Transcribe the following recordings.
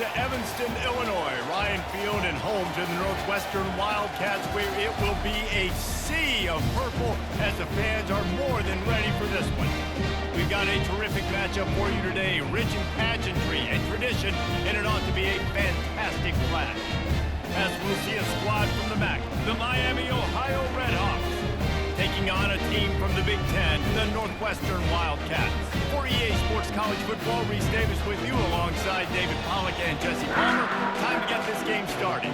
to Evanston, Illinois. Ryan Field and home to the Northwestern Wildcats, where it will be a sea of purple as the fans are more than ready for this one. We've got a terrific matchup for you today, rich in pageantry and tradition, and it ought to be a fantastic clash. As we'll see a squad from the MAC, the Miami, Ohio RedHawks, taking on a team from the Big Ten, the Northwestern Wildcats. For EA Sports College Football, Reese Davis with you alongside David Pollack and Jesse Palmer. Time to get this game started.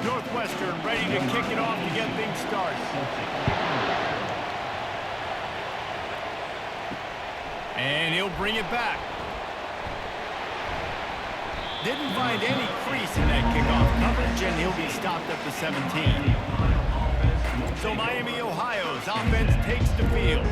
Northwestern ready to kick it off to get things started. And he'll bring it back. Didn't find any crease in that kickoff coverage, and he'll be stopped at the 17. So Miami, Ohio's offense takes the field.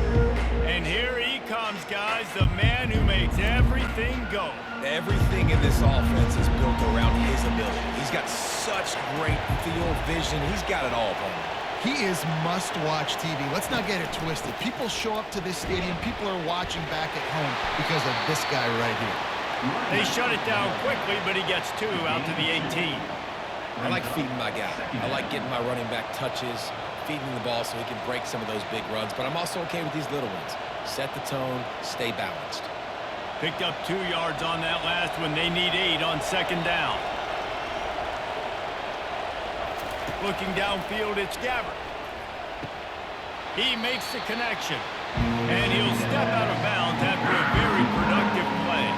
And here he comes, guys, the man who makes everything go. Everything in this offense is built around his ability. He's got such great field vision. He's got it all, Palmer. He is must-watch TV. Let's not get it twisted. People show up to this stadium. People are watching back at home because of this guy right here. They shut it down quickly, but he gets two out to the 18. I like feeding my guy. I like getting my running back touches, feeding the ball so he can break some of those big runs, but I'm also okay with these little ones. Set the tone, stay balanced. Picked up 2 yards on that last one. They need 8 on second down. Looking downfield, it's Gabbert. He makes the connection, and he'll step out of bounds after a very productive play.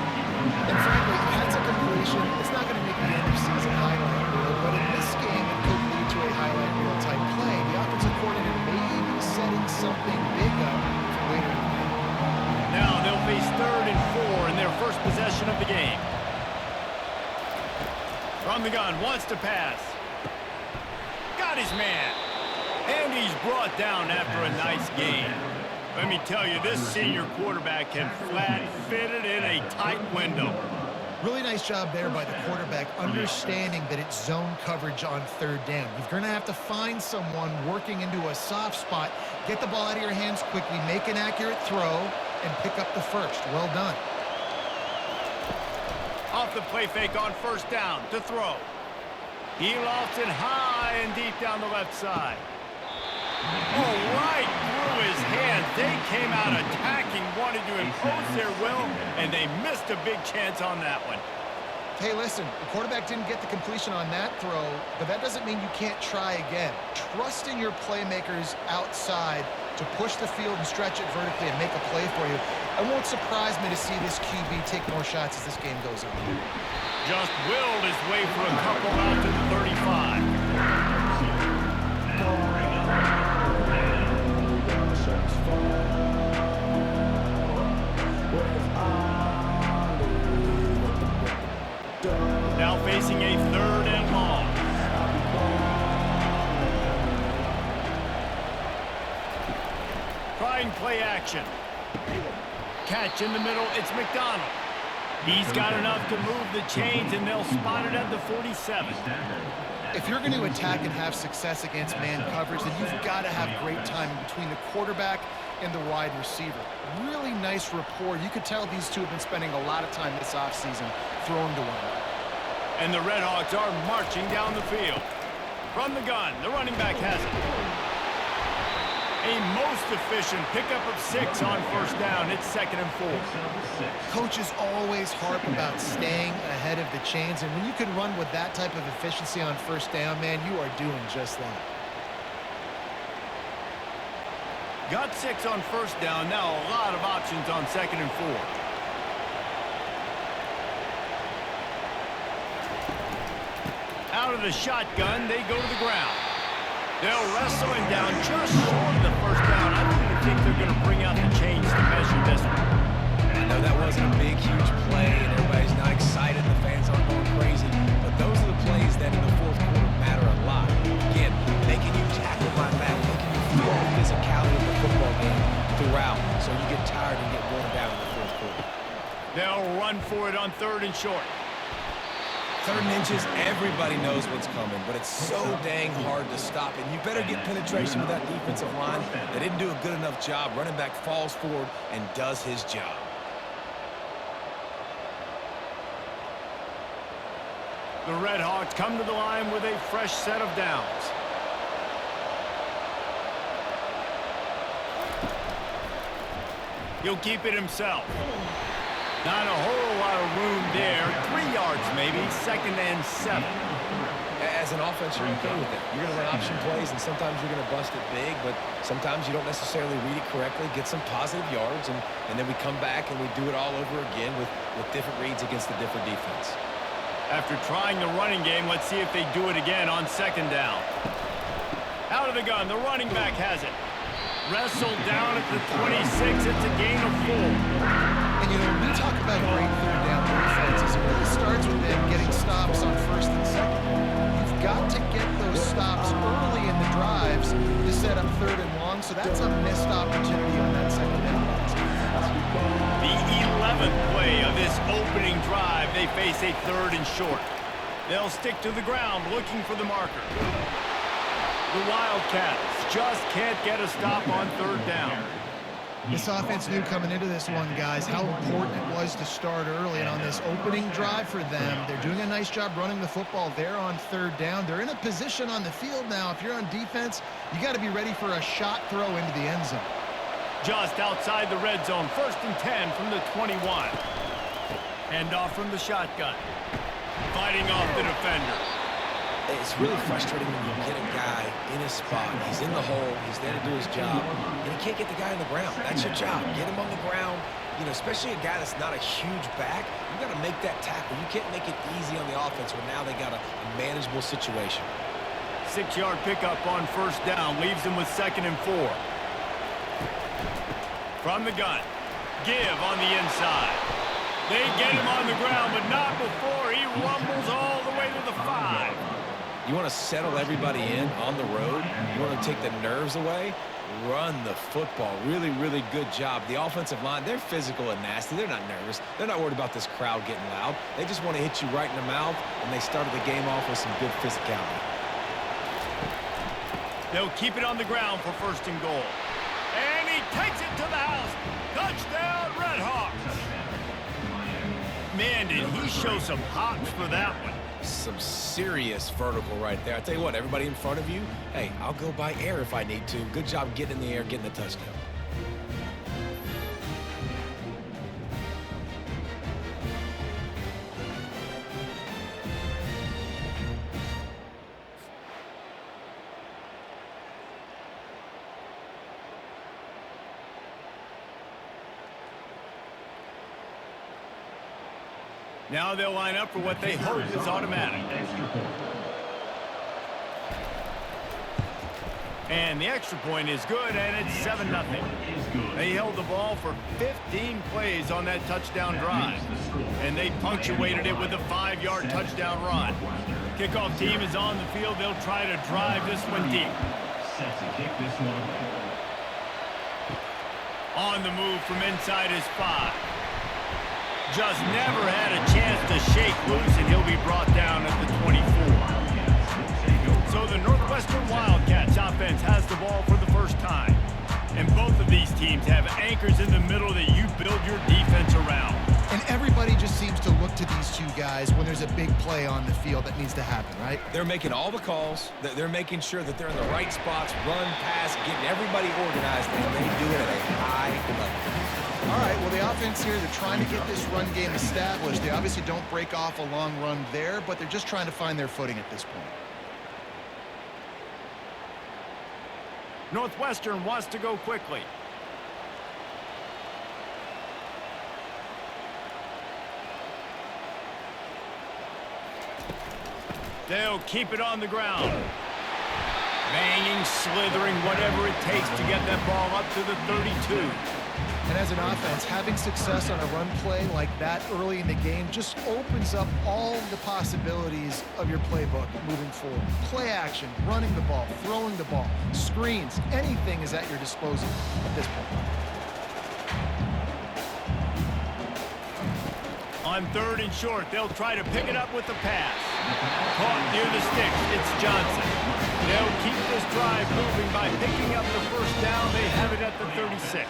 And frankly, that's a completion. It's not going to make the end of season highlight reel, but in this game, it could lead to a highlight reel type play. The offensive coordinator may be setting something big up for later in the game. Now they'll face 3rd and 4 in their first possession of the game. From the gun, wants to pass. Got his man. And he's brought down after a nice gain. Let me tell you, this senior quarterback can flat fit it in a tight window. Really nice job there by the quarterback, understanding that it's zone coverage on 3rd down. You're going to have to find someone working into a soft spot, get the ball out of your hands quickly, make an accurate throw, and pick up the first. Well done. Off the play fake on 1st down to throw. He lofts it high and deep down the left side. Oh, right through his hands. They came out attacking, wanted to impose their will, and they missed a big chance on that one. Hey, listen, the quarterback didn't get the completion on that throw, but that doesn't mean you can't try again. Trust in your playmakers outside to push the field and stretch it vertically and make a play for you. It won't surprise me to see this QB take more shots as this game goes on. Just willed his way for a couple out to the 35. Now facing a 3rd and long. Trying play action. Catch in the middle, it's McDonald. He's got enough to move the chains, and they'll spot it at the 47. If you're going to attack and have success against man coverage, then you've got to have great timing between the quarterback and the wide receiver. Really nice rapport. You could tell these two have been spending a lot of time this offseason throwing to one another. And the RedHawks are marching down the field. From the gun, the running back has it. A most efficient pickup of 6 on 1st down. It's 2nd and 4. Coaches always harp about staying ahead of the chains, and when you can run with that type of efficiency on 1st down, man, you are doing just that. Got 6 on 1st down. Now a lot of options on 2nd and 4. Out of the shotgun, they go to the ground. They'll wrestle him down just short of the 1st down. I don't even think they're going to bring out the chains to measure this one. I know that wasn't a big, huge play, and everybody's not excited. The fans aren't going crazy. But those are the plays that in the 4th quarter matter a lot. Again, making you tackle my back, making you feel the physicality of the football game throughout, so you get tired and get worn down in the 4th quarter. They'll run for it on 3rd and short. 3rd and inches, everybody knows what's coming, but it's so dang hard to stop it. You better get penetration with that defensive line. They didn't do a good enough job. Running back falls forward and does his job. The RedHawks come to the line with a fresh set of downs. He'll keep it himself. Not a whole lot of room there. 3 yards maybe, 2nd and 7. As an offense, you're okay with that. You're going to run option plays, and sometimes you're going to bust it big, but sometimes you don't necessarily read it correctly, get some positive yards, and then we come back and we do it all over again with different reads against a different defense. After trying the running game, let's see if they do it again on 2nd down. Out of the gun, the running back has it. Wrestled down at the 26. It's a gain of 4. And, you know, when we talk about great third down defenses, it really starts with them getting stops on 1st and 2nd. You've got to get those stops early in the drives to set up 3rd and long, so that's a missed opportunity on that 2nd down. The 11th play of this opening drive, they face a 3rd and short. They'll stick to the ground looking for the marker. The Wildcats just can't get a stop on 3rd down. This offense knew coming into this one, guys, how important it was to start early. And on this opening drive for them, they're doing a nice job running the football there on 3rd down. They're in a position on the field now. If you're on defense, you got to be ready for a shot throw into the end zone. Just outside the red zone, 1st and 10 from the 21. Hand off from the shotgun. Fighting off the defender. It's really frustrating when you get a guy in his spot. He's in the hole. He's there to do his job. And you can't get the guy on the ground. That's your job. Get him on the ground. You know, especially a guy that's not a huge back. You got to make that tackle. You can't make it easy on the offense when now they got a manageable situation. 6-yard pickup on 1st down. Leaves them with 2nd and 4. From the gun. Give on the inside. They get him on the ground, but not before he rumbles all the way to the 5. You want to settle everybody in on the road. You want to take the nerves away. Run the football. Really, really good job. The offensive line, they're physical and nasty. They're not nervous. They're not worried about this crowd getting loud. They just want to hit you right in the mouth, and they started the game off with some good physicality. They'll keep it on the ground for 1st and goal. And he takes it to the house. Touchdown, RedHawks. Man, did he show some hops for that one. Some serious vertical right there. I tell you what, everybody in front of you, hey, I'll go by air if I need to. Good job getting in the air, getting the touchdown. Now they'll line up for what they hope is automatic. And the extra point is good, and it's 7-0. They held the ball for 15 plays on that touchdown drive, and they punctuated it with a 5-yard touchdown run. Kickoff team is on the field. They'll try to drive this one deep. On the move from inside his 5. Just never had a chance to shake loose, and he'll be brought down at the 24. So the Northwestern Wildcats offense has the ball for the first time. And both of these teams have anchors in the middle that you build your defense around. And everybody just seems to look to these two guys when there's a big play on the field that needs to happen, right? They're making all the calls. They're making sure that they're in the right spots, run, pass, getting everybody organized, and they do it at a high level. All right, well, the offense here, they're trying to get this run game established. They obviously don't break off a long run there, but they're just trying to find their footing at this point. Northwestern wants to go quickly. They'll keep it on the ground. Banging, slithering, whatever it takes to get that ball up to the 32. And as an offense, having success on a run play like that early in the game just opens up all the possibilities of your playbook moving forward. Play action, running the ball, throwing the ball, screens, anything is at your disposal at this point. On 3rd and short, they'll try to pick it up with the pass. Caught near the sticks, it's Johnson. They'll keep this drive moving by picking up the 1st down. They have it at the 36.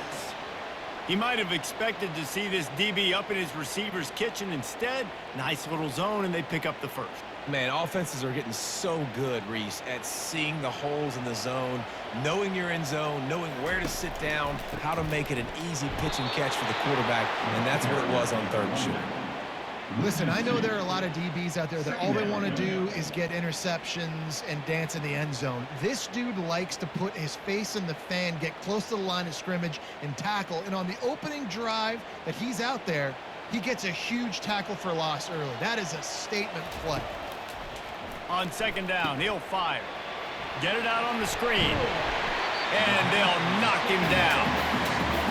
He might have expected to see this DB up in his receiver's kitchen. Instead, nice little zone, and they pick up the 1st. Man, offenses are getting so good, Reese, at seeing the holes in the zone, knowing you're in zone, knowing where to sit down, how to make it an easy pitch and catch for the quarterback, and that's what it was on 3rd and short. Listen, I know there are a lot of DBs out there that all they want to do is get interceptions and dance in the end zone. This dude likes to put his face in the fan, get close to the line of scrimmage, and tackle. And on the opening drive that he's out there, he gets a huge tackle for loss early. That is a statement play. On 2nd down, he'll fire. Get it out on the screen, and they'll knock him down.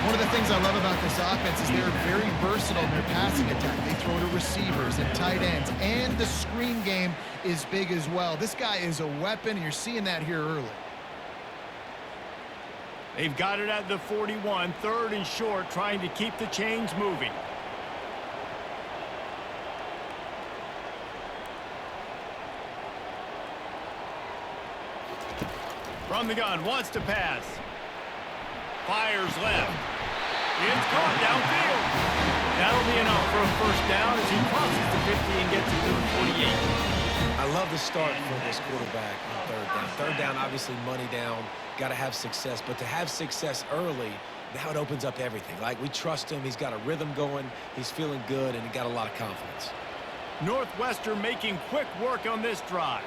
One of the things I love about this offense is they're very versatile in their passing attack. They throw to receivers and tight ends, and the screen game is big as well. This guy is a weapon, and you're seeing that here early. They've got it at the 41, 3rd and short, trying to keep the chains moving. From the gun, wants to pass. Fires left. It's caught downfield. That'll be enough for a 1st down as he crosses the 50 and gets it to the 48. I love the start for this quarterback on 3rd down. 3rd down, obviously money down, got to have success. But to have success early, now it opens up everything. Like, we trust him. He's got a rhythm going. He's feeling good, and he got a lot of confidence. Northwestern making quick work on this drive.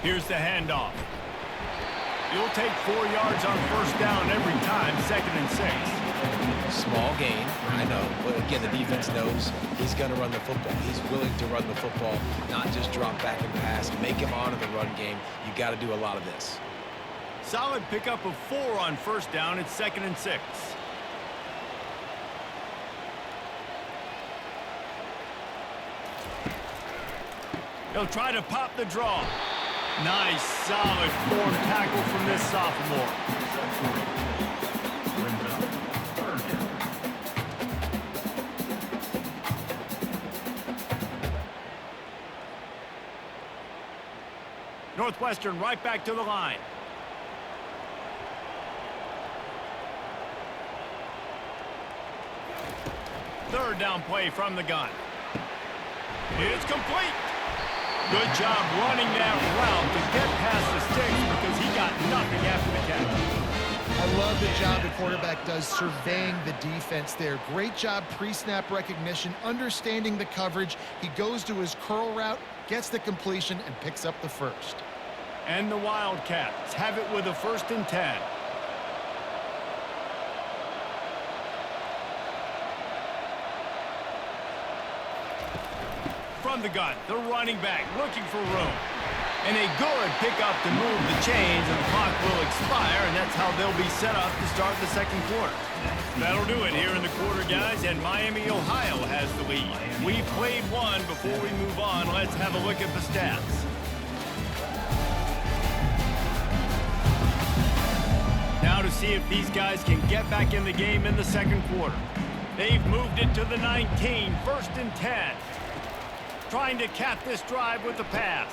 Here's the handoff. You'll take 4 yards on 1st down every time, 2nd and 6. Small gain, I know. But again, the defense knows he's going to run the football. He's willing to run the football, not just drop back and pass. Make him honor the run game. You got to do a lot of this. Solid pickup of 4 on 1st down. It's 2nd and 6. He'll try to pop the draw. Nice, solid form tackle from this sophomore. Northwestern right back to the line. Third down play from the gun. It's complete. Good job running that route to get past the sticks because he got nothing after the catch. I love the job the quarterback does surveying the defense there. Great job pre-snap recognition, understanding the coverage. He goes to his curl route, gets the completion, and picks up the 1st. And the Wildcats have it with a 1st and 10. From the gun, the running back looking for room. And a good pickup to move the chains, and the clock will expire, and that's how they'll be set up to start the 2nd quarter. That'll do it here in the quarter, guys, and Miami, Ohio has the lead. We played one. Before we move on, let's have a look at the stats. Now to see if these guys can get back in the game in the 2nd quarter. They've moved it to the 19, 1st and 10. Trying to cap this drive with the pass.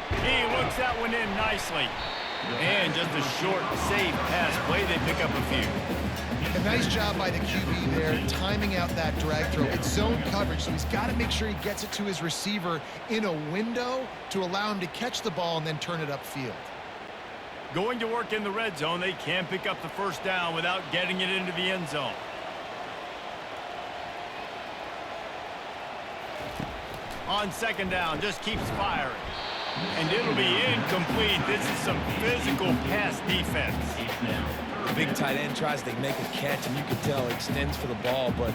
He looks that one in nicely. And just a short, safe pass play. They pick up a few. A nice job by the QB there, timing out that drag throw. It's zone coverage, so he's got to make sure he gets it to his receiver in a window to allow him to catch the ball and then turn it upfield. Going to work in the red zone, they can't pick up the 1st down without getting it into the end zone. On 2nd down, just keeps firing. And it'll be incomplete. This is some physical pass defense. The big tight end tries to make a catch, and you can tell he extends for the ball, but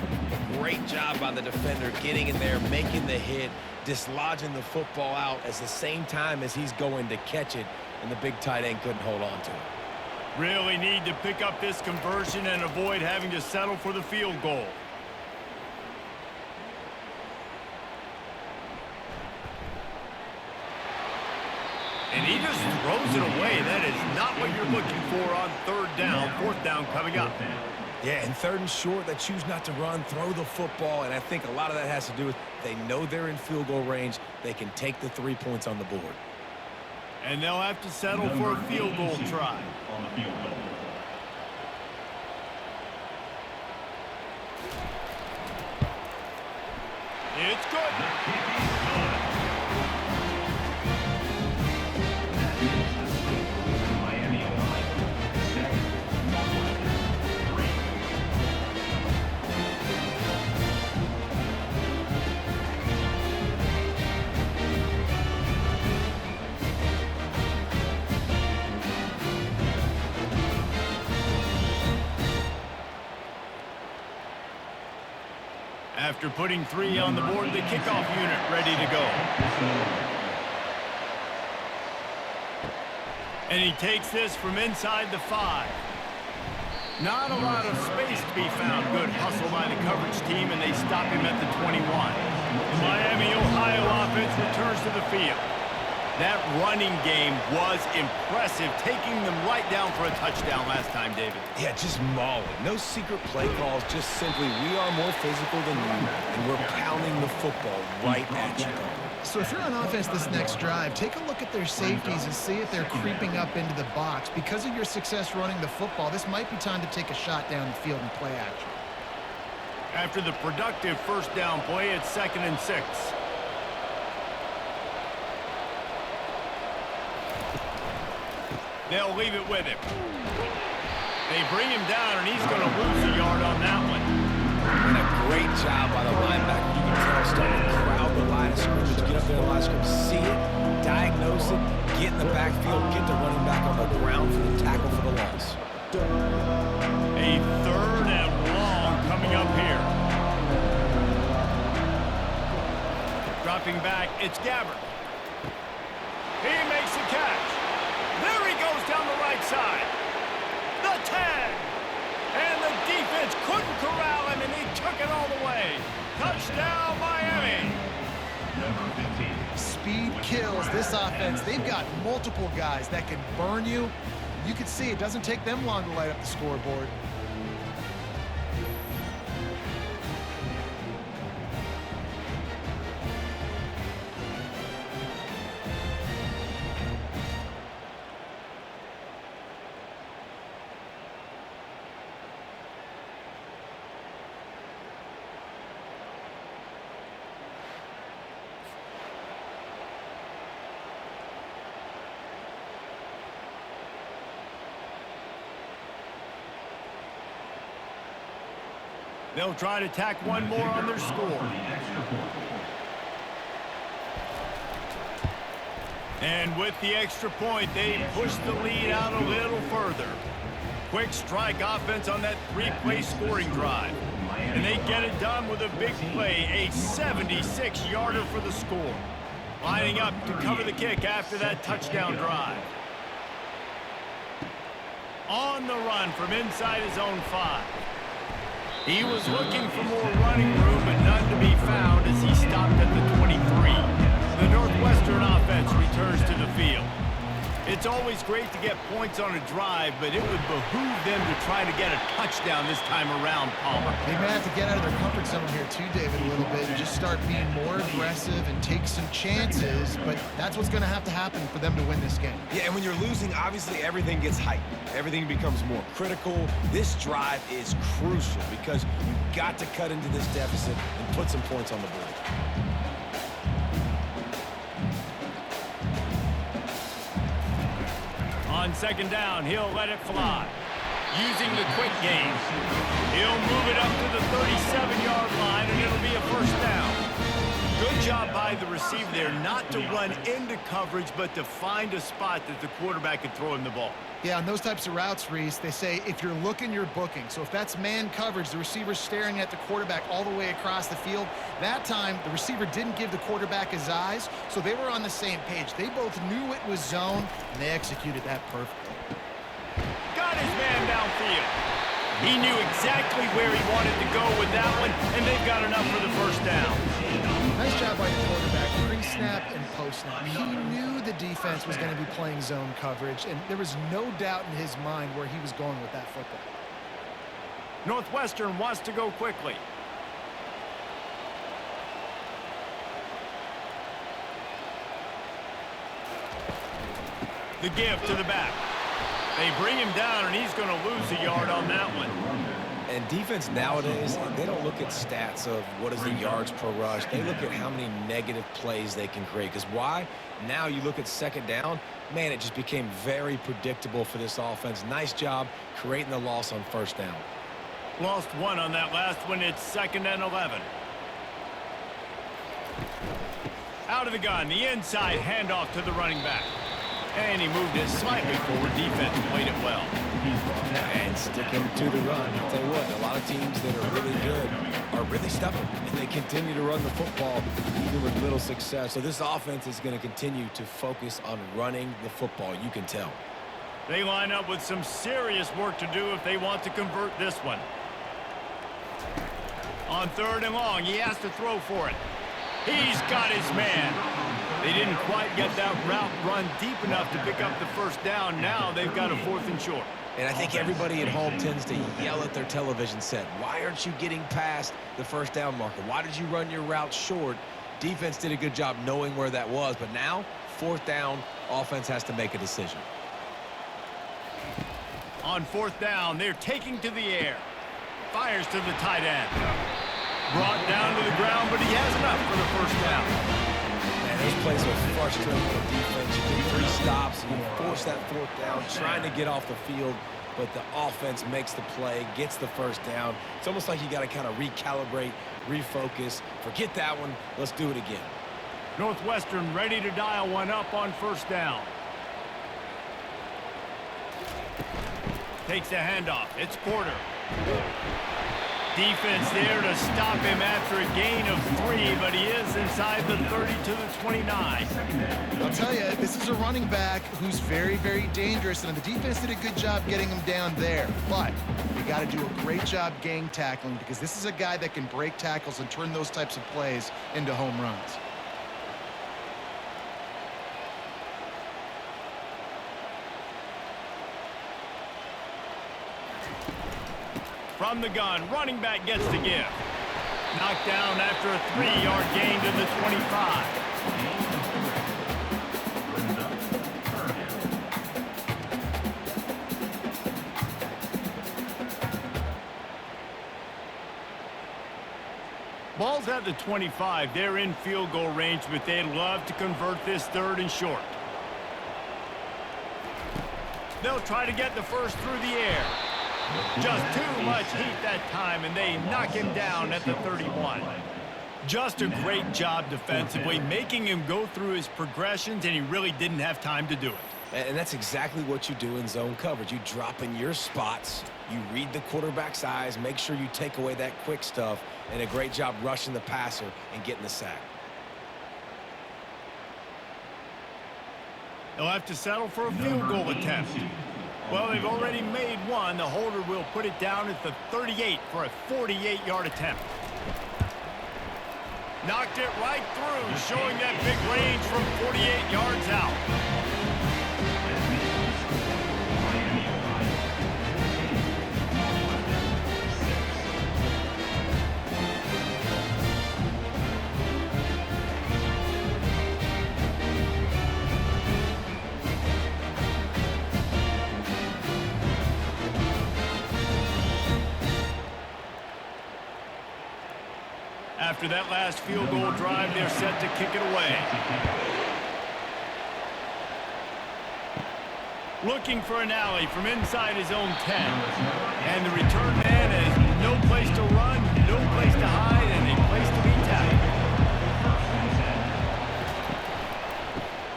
great job by the defender getting in there, making the hit, dislodging the football out at the same time as he's going to catch it, and the big tight end couldn't hold on to it. Really need to pick up this conversion and avoid having to settle for the field goal. And he just throws it away. That is not what you're looking for on 3rd down, 4th down coming up. Yeah, and 3rd and short, they choose not to run, throw the football, and I think a lot of that has to do with they know they're in field goal range. They can take the 3 points on the board. And they'll have to settle for a field goal try. It's good. After putting 3 on the board, the kickoff unit ready to go. And he takes this from inside the 5. Not a lot of space to be found. Good hustle by the coverage team, and they stop him at the 21. The Miami, Ohio offense returns to the field. That running game was impressive, taking them right down for a touchdown last time, David. Yeah, just mauling. No secret play calls, just simply we are more physical than you, and we're pounding the football right at you. So if you're on offense this next drive, take a look at their safeties and see if they're creeping up into the box. Because of your success running the football, this might be time to take a shot down the field and play action. After the productive first down play, it's 2nd and 6. They'll leave it with him. They bring him down, and he's going to lose a yard on that one. And a great job by the linebacker. You can tell starting to crowd the line of scrimmage, get up there in the line of scrimmage, see it, diagnose it, get in the backfield, get the running back on the ground for the tackle for the loss. A 3rd and long coming up here. Dropping back, it's Gabbert. He makes the catch. There he goes down the right side. The 10. And the defense couldn't corral him, and he took it all the way. Touchdown, Miami. Speed kills this offense. They've got multiple guys that can burn you. You can see it doesn't take them long to light up the scoreboard. They'll try to tack one more on their score. And with the extra point, they push the lead out a little further. Quick strike offense on that 3-play scoring drive. And they get it done with a big play, a 76-yarder for the score. Lining up to cover the kick after that touchdown drive. On the run from inside his own 5. He was looking for more running room, but none to be found as he stopped at the 23. The Northwestern offense returns to the field. It's always great to get points on a drive, but it would behoove them to try to get a touchdown this time around, Palmer. They may have to get out of their comfort zone here too, David, a little bit, and just start being more aggressive and take some chances, but that's what's going to have to happen for them to win this game. Yeah, and when you're losing, obviously everything gets heightened. Everything becomes more critical. This drive is crucial because you've got to cut into this deficit and put some points on the board. On 2nd down, he'll let it fly. Using the quick game, he'll move it up to the 37-yard line, and it'll be a 1st down. Good job by the receiver there not to run into coverage, but to find a spot that the quarterback could throw him the ball. Yeah, on those types of routes, Reese, they say if you're looking, you're booking. So if that's man coverage, the receiver's staring at the quarterback all the way across the field. That time, the receiver didn't give the quarterback his eyes, so they were on the same page. They both knew it was zone, and they executed that perfectly. Got his man downfield. He knew exactly where he wanted to go with that one, and they've got enough for the 1st down. Nice job by the quarterback, pre-snap and post-snap. He knew the defense was going to be playing zone coverage, and there was no doubt in his mind where he was going with that football. Northwestern wants to go quickly. The give to the back. They bring him down, and he's going to lose a yard on that one. And defense nowadays, they don't look at stats of what is the yards per rush. They look at how many negative plays they can create. Because why? Now you look at second down, man, it just became very predictable for this offense. Nice job creating the loss on first down. Lost one on that last one. It's 2nd and 11. Out of the gun, the inside handoff to the running back. And he moved it slightly forward. Defense played it well. And sticking to the run. I'll tell you what, a lot of teams that are really good are really stubborn, and they continue to run the football even with little success. So this offense is going to continue to focus on running the football. You can tell. They line up with some serious work to do if they want to convert this one. On 3rd and long, he has to throw for it. He's got his man. They didn't quite get that route run deep enough to pick up the first down. Now they've got a 4th and short. And I think everybody at home tends to yell at their television set. Why aren't you getting past the first down marker? Why did you run your route short? Defense did a good job knowing where that was. But now, 4th down, offense has to make a decision. On 4th down, they're taking to the air. Fires to the tight end. Brought down to the ground, but he has enough for the first down. Man, those plays are frustrating for defense. You get 3 stops, you force that 4th down, trying to get off the field, but the offense makes the play, gets the first down. It's almost like you got to kind of recalibrate, refocus. Forget that one. Let's do it again. Northwestern ready to dial one up on 1st down. Takes the handoff. It's Porter. Defense there to stop him after a gain of 3, but he is inside the 30 to the 29. I'll tell you, this is a running back who's very, very dangerous, and the defense did a good job getting him down there. But you got to do a great job gang tackling, because this is a guy that can break tackles and turn those types of plays into home runs. From the gun, running back gets the give. Knocked down after a 3-yard gain to the 25. Ball's at the 25. They're in field goal range, but they'd love to convert this 3rd and short. They'll try to get the first through the air. Just too much heat that time, and they knock him down at the 31. Just a great job defensively, making him go through his progressions, and he really didn't have time to do it. And that's exactly what you do in zone coverage. You drop in your spots, you read the quarterback's eyes, make sure you take away that quick stuff, and a great job rushing the passer and getting the sack. They'll have to settle for a field goal attempt. Well, they've already made one. The holder will put it down at the 38 for a 48-yard attempt. Knocked it right through, showing that big range from 48 yards out. After that last field goal drive, they're set to kick it away. Looking for an alley from inside his own 10. And the return man has no place to run, no place to hide, and a place to be tackled.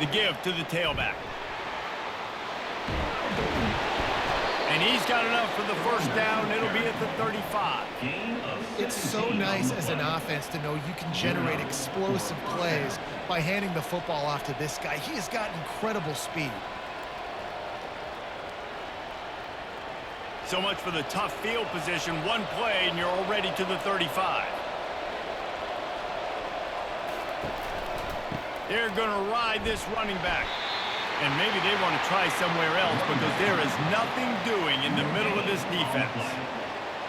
The give to the tailback. And he's got enough for the first down. It'll be at the 35. It's so nice as an offense to know you can generate explosive plays by handing the football off to this guy. He has got incredible speed. So much for the tough field position. One play, and you're already to the 35. They're going to ride this running back. And maybe they want to try somewhere else because there is nothing doing in the middle of this defense.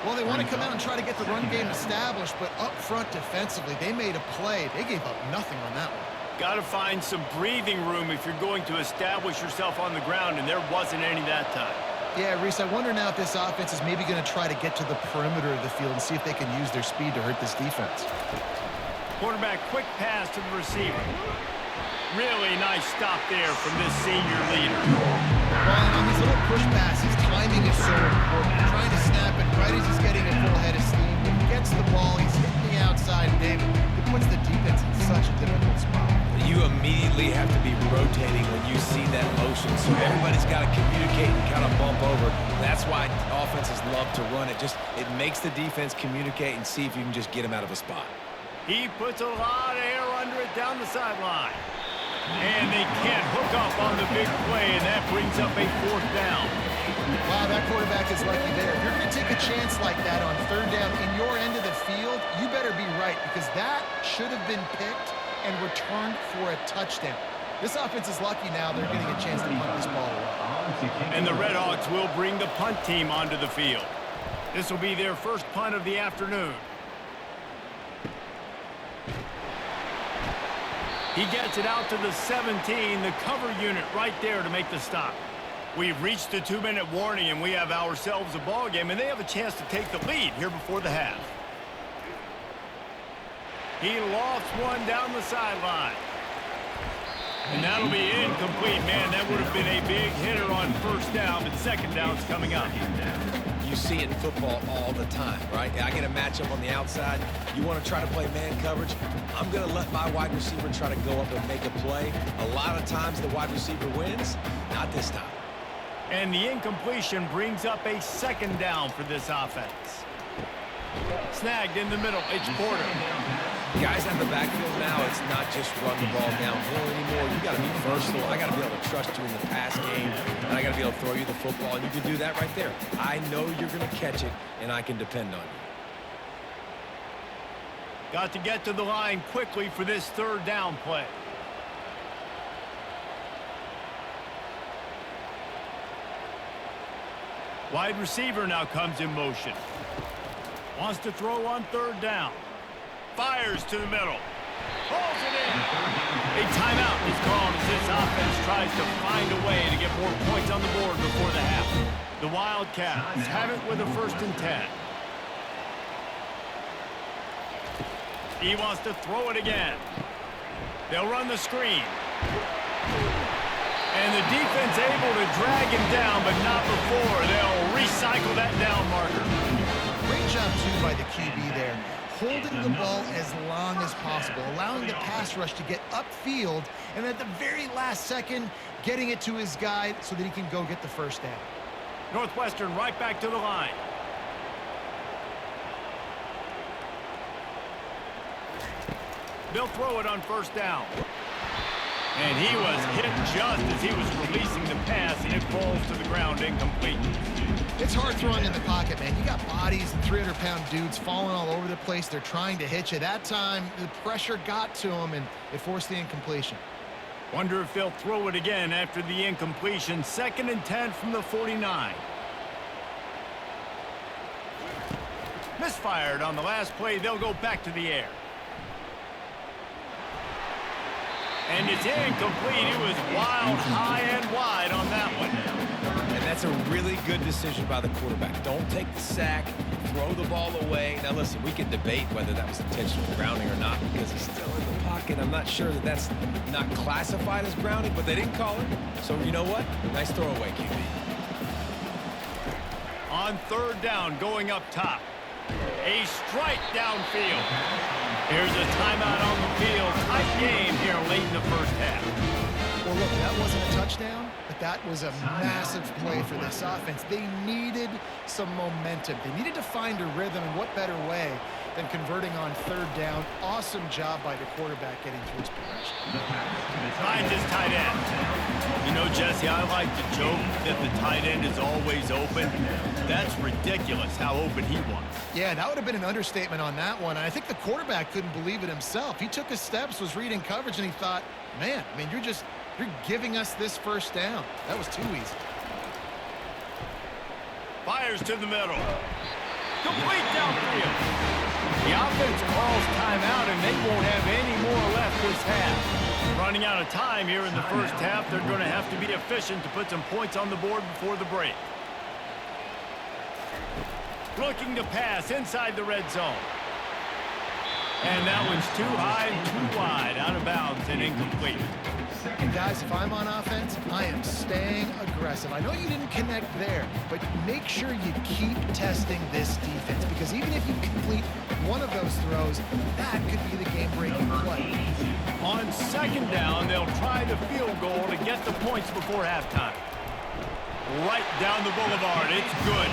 Well, they want to come out and try to get the run game established, but up front defensively, they made a play. They gave up nothing on that one. Got to find some breathing room if you're going to establish yourself on the ground, and there wasn't any that time. Yeah, Reese, I wonder now if this offense is maybe going to try to get to the perimeter of the field and see if they can use their speed to hurt this defense. Quarterback, quick pass to the receiver. Really nice stop there from this senior leader. Well, and on these little push passes, timing is so important. You're trying to snap it right as he's getting a full head of steam. When he gets the ball, he's hitting the outside, David. It puts the defense in such a difficult spot. You immediately have to be rotating when you see that motion, so everybody's got to communicate and kind of bump over. That's why offenses love to run it. It makes the defense communicate and see if you can just get him out of a spot. He puts a lot of air under it down the sideline. And they can't hook up on the big play, and that brings up a 4th down. Wow, that quarterback is lucky there. If you're going to take a chance like that on 3rd down in your end of the field, you better be right, because that should have been picked and returned for a touchdown. This offense is lucky now they're getting a chance to punt this ball away. And the RedHawks will bring the punt team onto the field. This will be their first punt of the afternoon. He gets it out to the 17, the cover unit right there to make the stop. We've reached the 2-minute warning, and we have ourselves a ball game, and they have a chance to take the lead here before the half. He lofts one down the sideline. And that'll be incomplete. Man, that would have been a big hitter on 1st down, but 2nd down's coming up. You see it in football all the time, right? I get a matchup on the outside. You want to try to play man coverage. I'm going to let my wide receiver try to go up and make a play. A lot of times the wide receiver wins. Not this time. And the incompletion brings up a 2nd down for this offense. Snagged in the middle. It's Porter. Guys out the backfield now, it's not just run the ball downhill anymore. You got to be versatile. I got to be able to trust you in the pass game, and I got to be able to throw you the football, and you can do that right there. I know you're going to catch it, and I can depend on you. Got to get to the line quickly for this 3rd down play. Wide receiver now comes in motion. Wants to throw on 3rd down. Fires to the middle. Pulls it in. A timeout is called as this offense tries to find a way to get more points on the board before the half. The Wildcats have it with a 1st and 10. He wants to throw it again. They'll run the screen. And the defense able to drag him down, but not before. They'll recycle that down marker. Great job, too, by the QB there. Holding the ball as long as possible, allowing the pass rush to get upfield, and at the very last second, getting it to his guy so that he can go get the 1st down. Northwestern right back to the line. They'll throw it on 1st down. And he was hit just as he was releasing the pass, and it falls to the ground incomplete. It's hard throwing in the pocket, man. You got bodies and 300-pound dudes falling all over the place. They're trying to hit you. That time, the pressure got to him, and it forced the incompletion. Wonder if they'll throw it again after the incompletion. 2nd and 10 from the 49. Misfired on the last play. They'll go back to the air. And it's incomplete. It was wild, high, and wide on that one. And that's a really good decision by the quarterback. Don't take the sack. Throw the ball away. Now, listen, we can debate whether that was intentional grounding or not because he's still in the pocket. I'm not sure that that's not classified as grounding, but they didn't call it. So, you know what? Nice throwaway, QB. On 3rd down, going up top. A strike downfield. Here's a timeout on the field. Tight game here late in the 1st half. Well, look, that wasn't a touchdown, but that was a massive play for this offense. They needed some momentum. They needed to find a rhythm, and what better way than converting on 3rd down. Awesome job by the quarterback getting through his progression. Finds his tight end. You know, Jesse, I like to joke that the tight end is always open. That's ridiculous how open he was. Yeah, that would have been an understatement on that one. And I think the quarterback couldn't believe it himself. He took his steps, was reading coverage, and he thought, man, I mean, you're giving us this 1st down. That was too easy. Fires to the middle. Complete downfield. The offense calls timeout, and they won't have any more left this half. Running out of time here in the 1st half. They're going to have to be efficient to put some points on the board before the break. Looking to pass inside the red zone. And that one's too high and too wide, out of bounds and incomplete. And guys, if I'm on offense, I am staying aggressive. I know you didn't connect there, but make sure you keep testing this defense, because even if you complete one of those throws, that could be the game-breaking play. On second down, they'll try the field goal to get the points before halftime. Right down the boulevard. It's good.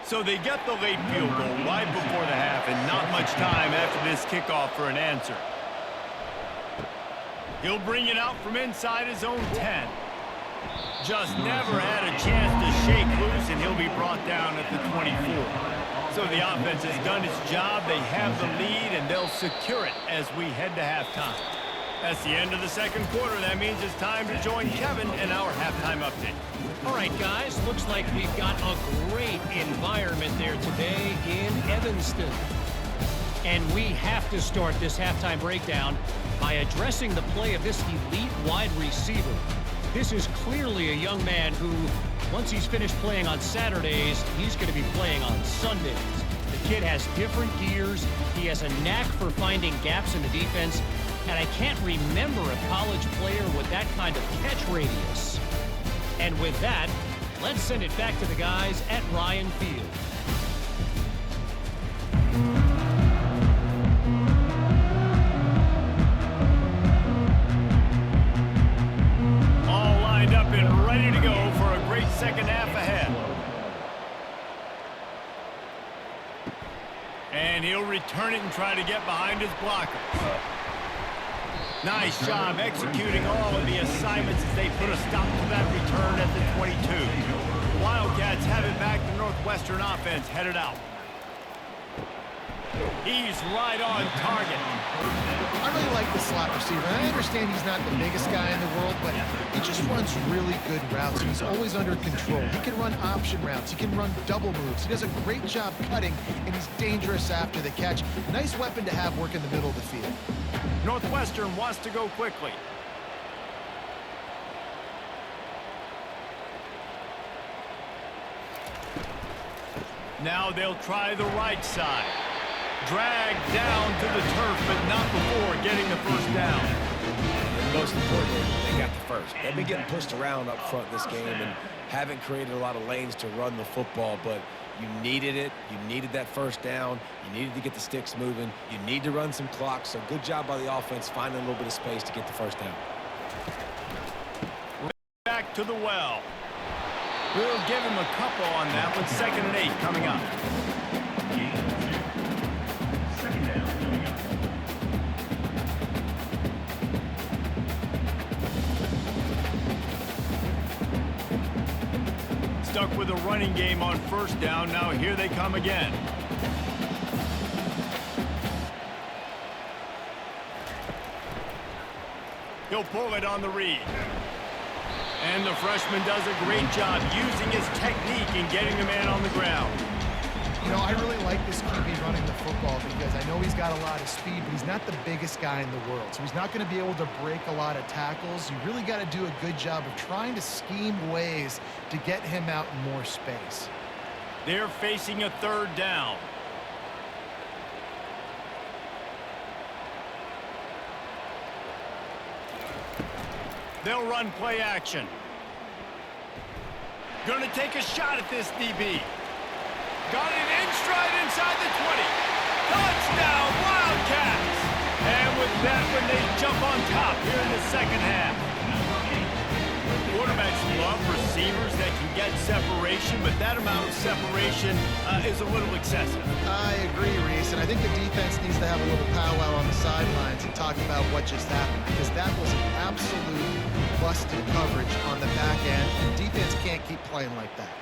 So they get the late field goal right before the half, and not much time after this kickoff for an answer. He'll bring it out from inside his own 10. Just never had a chance to shake loose, and he'll be brought down at the 24. So the offense has done its job. They have the lead, and they'll secure it as we head to halftime. That's the end of the second quarter. That means it's time to join Kevin in our halftime update. All right, guys, looks like we've got a great environment there today in Evanston. And we have to start this halftime breakdown by addressing the play of this elite wide receiver. This is clearly a young man who, once he's finished playing on Saturdays, he's going to be playing on Sundays. The kid has different gears. He has a knack for finding gaps in the defense. And I can't remember a college player with that kind of catch radius. And with that, let's send it back to the guys at Ryan Field. All lined up and ready to go for a great second half ahead. And he'll return it and try to get behind his blockers. Nice job executing all of the assignments as they put a stop to that return at the 22. The Wildcats have it back. The Northwestern offense headed out. He's right on target. I really like the slot receiver. I understand he's not the biggest guy in the world, but he just runs really good routes. He's always under control. He can run option routes. He can run double moves. He does a great job cutting, and he's dangerous after the catch. Nice weapon to have work in the middle of the field. Northwestern wants to go quickly. Now they'll try the right side. Dragged down to the turf, but not before getting the first down. And most importantly, they got the first. They've been getting pushed around up front this game and haven't created a lot of lanes to run the football, but you needed it. You needed that first down. You needed to get the sticks moving. You need to run some clock, so good job by the offense finding a little bit of space to get the first down. Back to the well. We'll give him a couple on that one. 2nd and 8 coming up. Stuck with a running game on first down. Now here they come again. He'll pull it on the read. And the freshman does a great job using his technique and getting the man on the ground. You know, I really like this QB running the football because I know he's got a lot of speed, but he's not the biggest guy in the world. So he's not going to be able to break a lot of tackles. You really got to do a good job of trying to scheme ways to get him out in more space. They're facing a 3rd down. They'll run play action. Going to take a shot at this DB. Got it in stride inside the 20. Touchdown, Wildcats! And with that one, they jump on top here in the second half. Quarterbacks love receivers that can get separation, but that amount of separation is a little excessive. I agree, Reese, and I think the defense needs to have a little powwow on the sidelines and talk about what just happened, because that was an absolute busted coverage on the back end. The defense can't keep playing like that.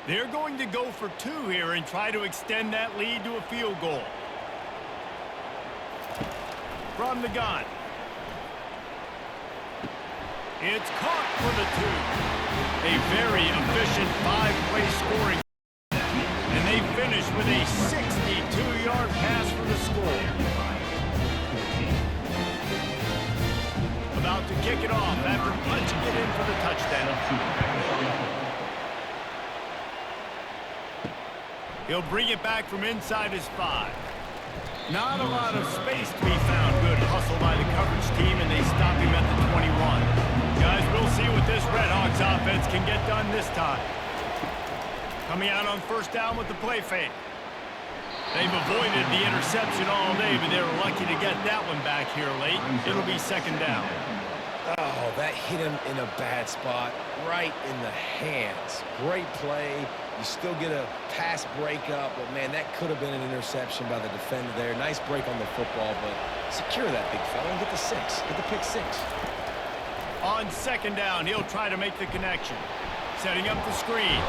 They're going to go for 2 here and try to extend that lead to a field goal. From the gun. It's caught for the 2. A very efficient 5-play scoring. And they finish with a 62-yard pass for the score. About to kick it off after punching it in for the touchdown. He'll bring it back from inside his 5. Not a lot of space to be found. Good hustle by the coverage team, and they stop him at the 21. Guys, we'll see what this RedHawks offense can get done this time. Coming out on first down with the play fake. They've avoided the interception all day, but they were lucky to get that one back here late. It'll be second down. Oh, that hit him in a bad spot, right in the hands. Great play. You still get a pass breakup, but, man, that could have been an interception by the defender there. Nice break on the football, but secure that big fella and get the 6. Get the pick 6. On second down, he'll try to make the connection. Setting up the screen.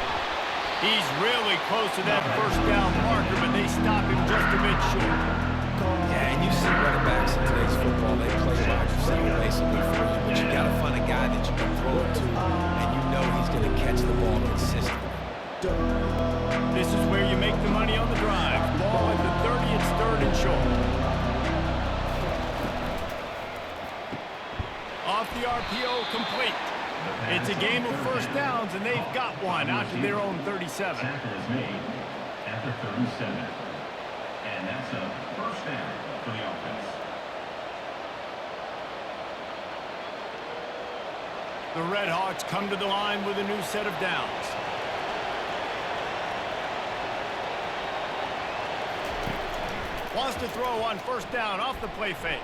He's really close to that first down marker, but they stop him just a bit short. Yeah, and you see running backs in today's football, they play wide receiver basically for you, but you got to find a guy that you can throw it to, and you know he's going to catch the ball consistently. This is where you make the money on the drive. Ball at the 30, it's 3rd and short. Off the RPO, complete. It's a game of first downs, and they've got one out to their own 37. Tackle is made at the 37. And that's a first down for the offense. The RedHawks come to the line with a new set of downs. Wants to throw on first down off the play fake.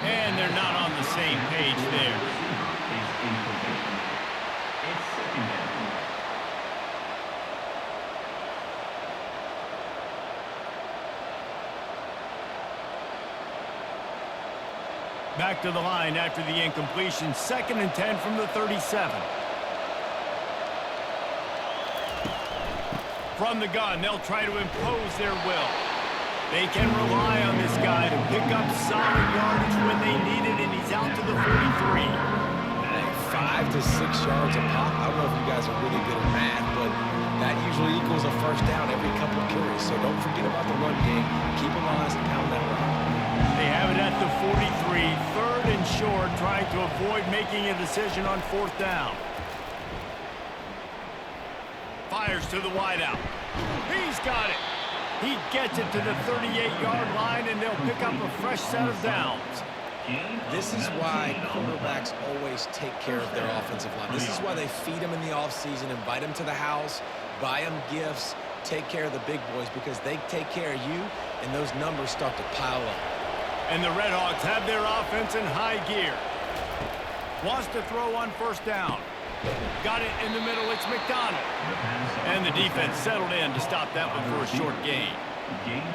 And they're not on the same page there. It's second down. Back to the line after the incompletion. 2nd and 10 from the 37. From the gun, they'll try to impose their will. They can rely on this guy to pick up solid yardage when they need it, and he's out to the 43. 5 to 6 yards a pop. I don't know if you guys are really good at math, but that usually equals a first down every couple of carries. So don't forget about the run game. Keep them honest, pound that rock. They have it at the 43, 3rd and short, trying to avoid making a decision on 4th down. Fires to the wideout. He's got it. He gets it to the 38-yard line, and they'll pick up a fresh set of downs. This is why quarterbacks always take care of their offensive line. This is why they feed them in the offseason, invite them to the house, buy them gifts, take care of the big boys, because they take care of you, and those numbers start to pile up. And the RedHawks have their offense in high gear. Wants to throw on first down. Got it in the middle, it's McDonald. And the defense settled in to stop that one for a short gain.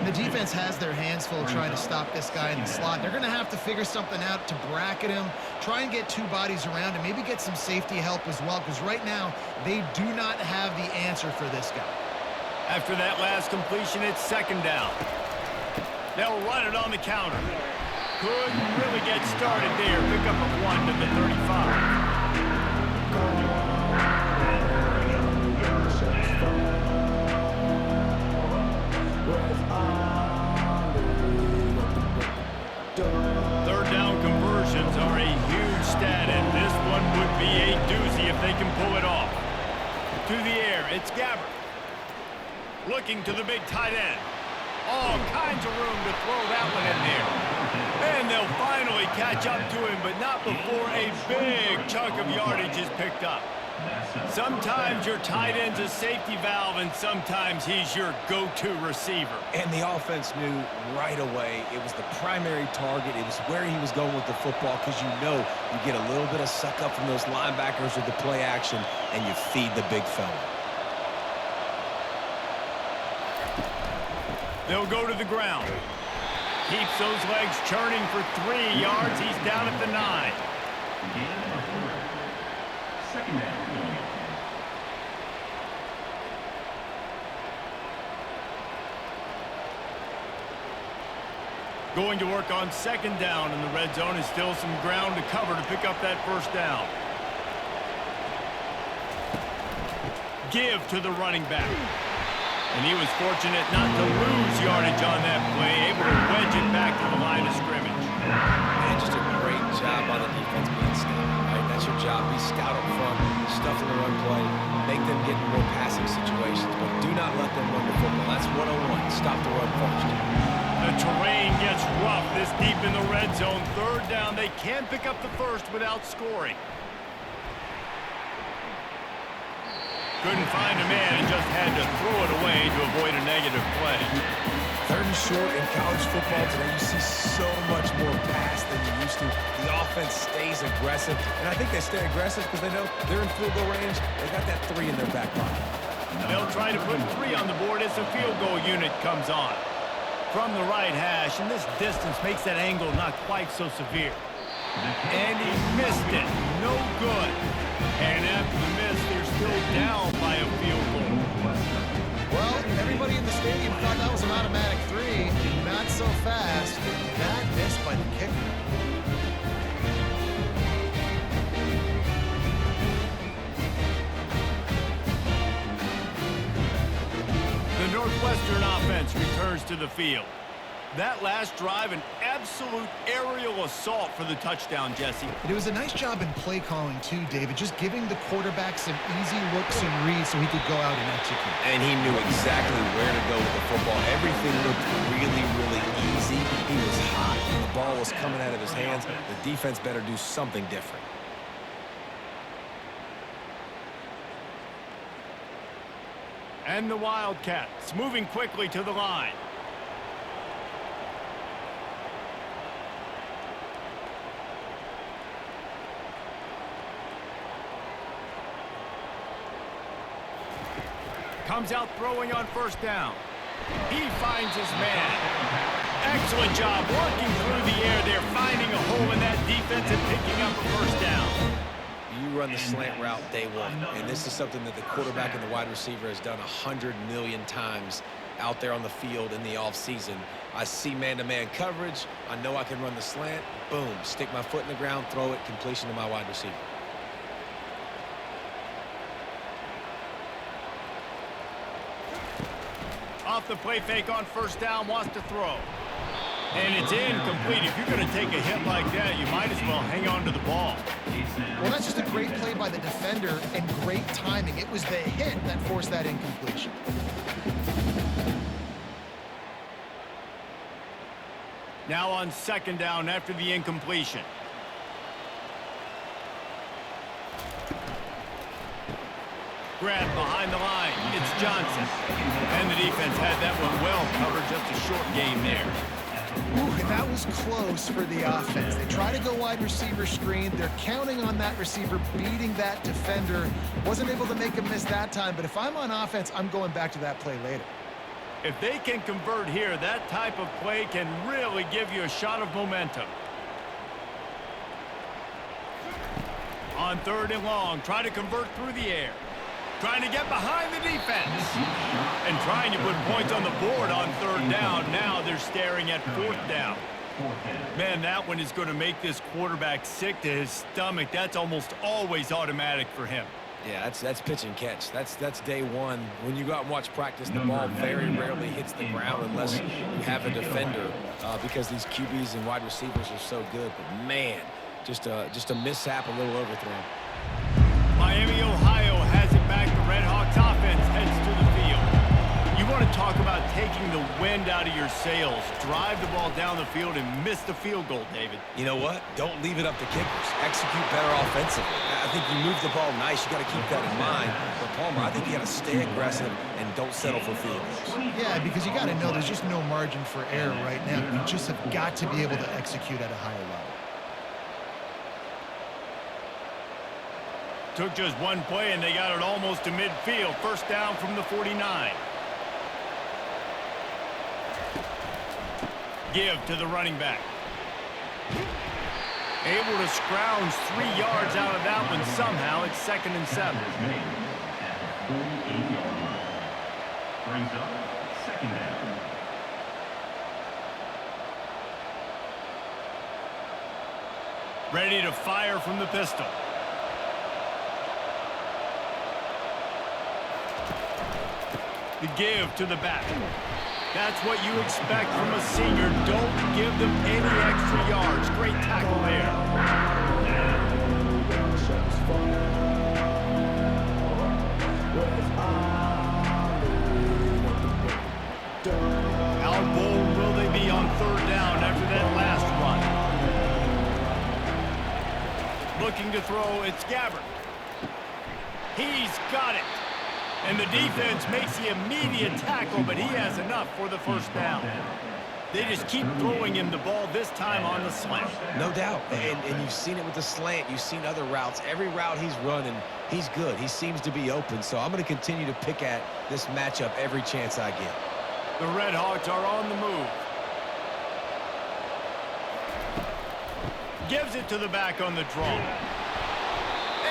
The defense has their hands full trying to stop this guy in the slot. They're going to have to figure something out to bracket him, try and get 2 bodies around him, maybe get some safety help as well, because right now they do not have the answer for this guy. After that last completion, it's 2nd down. They'll run it on the counter. Couldn't really get started there. Pick up a 1 to the 35. Third down conversions are a huge stat, and this one would be a doozy if they can pull it off. To the air, it's Gabbert. Looking to the big tight end. All kinds of room to throw that one in there. And they'll finally catch up to him, but not before a big chunk of yardage is picked up. Sometimes your tight end's a safety valve, and sometimes he's your go-to receiver. And the offense knew right away it was the primary target. It was where he was going with the football, because you know you get a little bit of suck up from those linebackers with the play action, and you feed the big fella. They'll go to the ground. Keeps those legs churning for 3 yards. He's down at the 9. Second down. Going to work on second down in the red zone, and still some ground to cover to pick up that first down. Give to the running back. And he was fortunate not to lose yardage on that play, able to wedge it back to the line of scrimmage. Man, just a great job on the defense being stout. Right? That's your job. Be stout up front, stuff in the run play, make them get in more passing situations, but do not let them run the football. That's 101. Stop the run first. The terrain gets rough this deep in the red zone. Third down, they can pick up the first without scoring. Couldn't find a man and just had to throw it away to avoid a negative play. Third and short in college football today, you see so much more pass than you used to. The offense stays aggressive, and I think they stay aggressive because they know they're in field goal range. They got that 3 in their back pocket. They'll try to put 3 on the board as the field goal unit comes on. From the right hash, and this distance makes that angle not quite so severe. And he missed it. No good. And after the miss, they're still down by a field goal. Well, everybody in the stadium thought that was an automatic 3. Not so fast. That missed by the kicker. The Northwestern offense returns to the field. That last drive, an absolute aerial assault for the touchdown, Jesse. It was a nice job in play calling, too, David, just giving the quarterback some easy looks and reads so he could go out and execute. And he knew exactly where to go with the football. Everything looked really, really easy. He was hot. The ball was coming out of his hands. The defense better do something different. And the Wildcats moving quickly to the line. Comes out throwing on first down. He finds his man. Excellent job working through the air there, finding a hole in that defense and picking up a first down. You run the slant route day one, and this is something that the quarterback and the wide receiver has done 100 million times out there on the field in the offseason. I see man-to-man coverage. I know I can run the slant. Boom, stick my foot in the ground, throw it, completion to my wide receiver. Off the play fake on first down, wants to throw. And it's incomplete. If you're going to take a hit like that, you might as well hang on to the ball. Well, that's just a great play by the defender and great timing. It was the hit that forced that incompletion. Now on second down after the incompletion. Grab behind the line. It's Johnson. And the defense had that one well covered. Just a short game there. Ooh, and that was close for the offense. They try to go wide receiver screen. They're counting on that receiver beating that defender. Wasn't able to make a miss that time, but if I'm on offense, I'm going back to that play later. If they can convert here, that type of play can really give you a shot of momentum. On third and long, try to convert through the air. Trying to get behind the defense. And trying to put points on the board on third down. Now they're staring at fourth down. Man, that one is going to make this quarterback sick to his stomach. That's almost always automatic for him. Yeah, that's pitch and catch. That's day one. When you go out and watch practice, the ball very rarely hits the ground unless you have a defender because these QBs and wide receivers are so good. But man, just a mishap, a little overthrown. Miami, Ohio has it back. The RedHawks offense heads to the field. You want to talk about taking the wind out of your sails. Drive the ball down the field and miss the field goal, David. You know what? Don't leave it up to kickers. Execute better offensively. I think you move the ball nice. You got to keep that in mind. But Palmer, I think you got to stay aggressive and don't settle for field goals. Yeah, because you got to know there's just no margin for error right now. You just have got to be able to execute at a higher level. Took just one play, and they got it almost to midfield. First down from the 49. Give to the running back. Able to scrounge 3 yards out of that one somehow. It's 2nd and 7. Brings up second down. Ready to fire from the pistol. The give to the back. That's what you expect from a senior. Don't give them any extra yards. Great tackle there. How bold will they be on third down after that last run? Looking to throw, it's Gabbert. He's got it. And the defense makes the immediate tackle, but he has enough for the first down. They just keep throwing him the ball, this time on the slant. No doubt. And you've seen it with the slant. You've seen other routes. Every route he's running, he's good. He seems to be open. So I'm going to continue to pick at this matchup every chance I get. The RedHawks are on the move. Gives it to the back on the draw.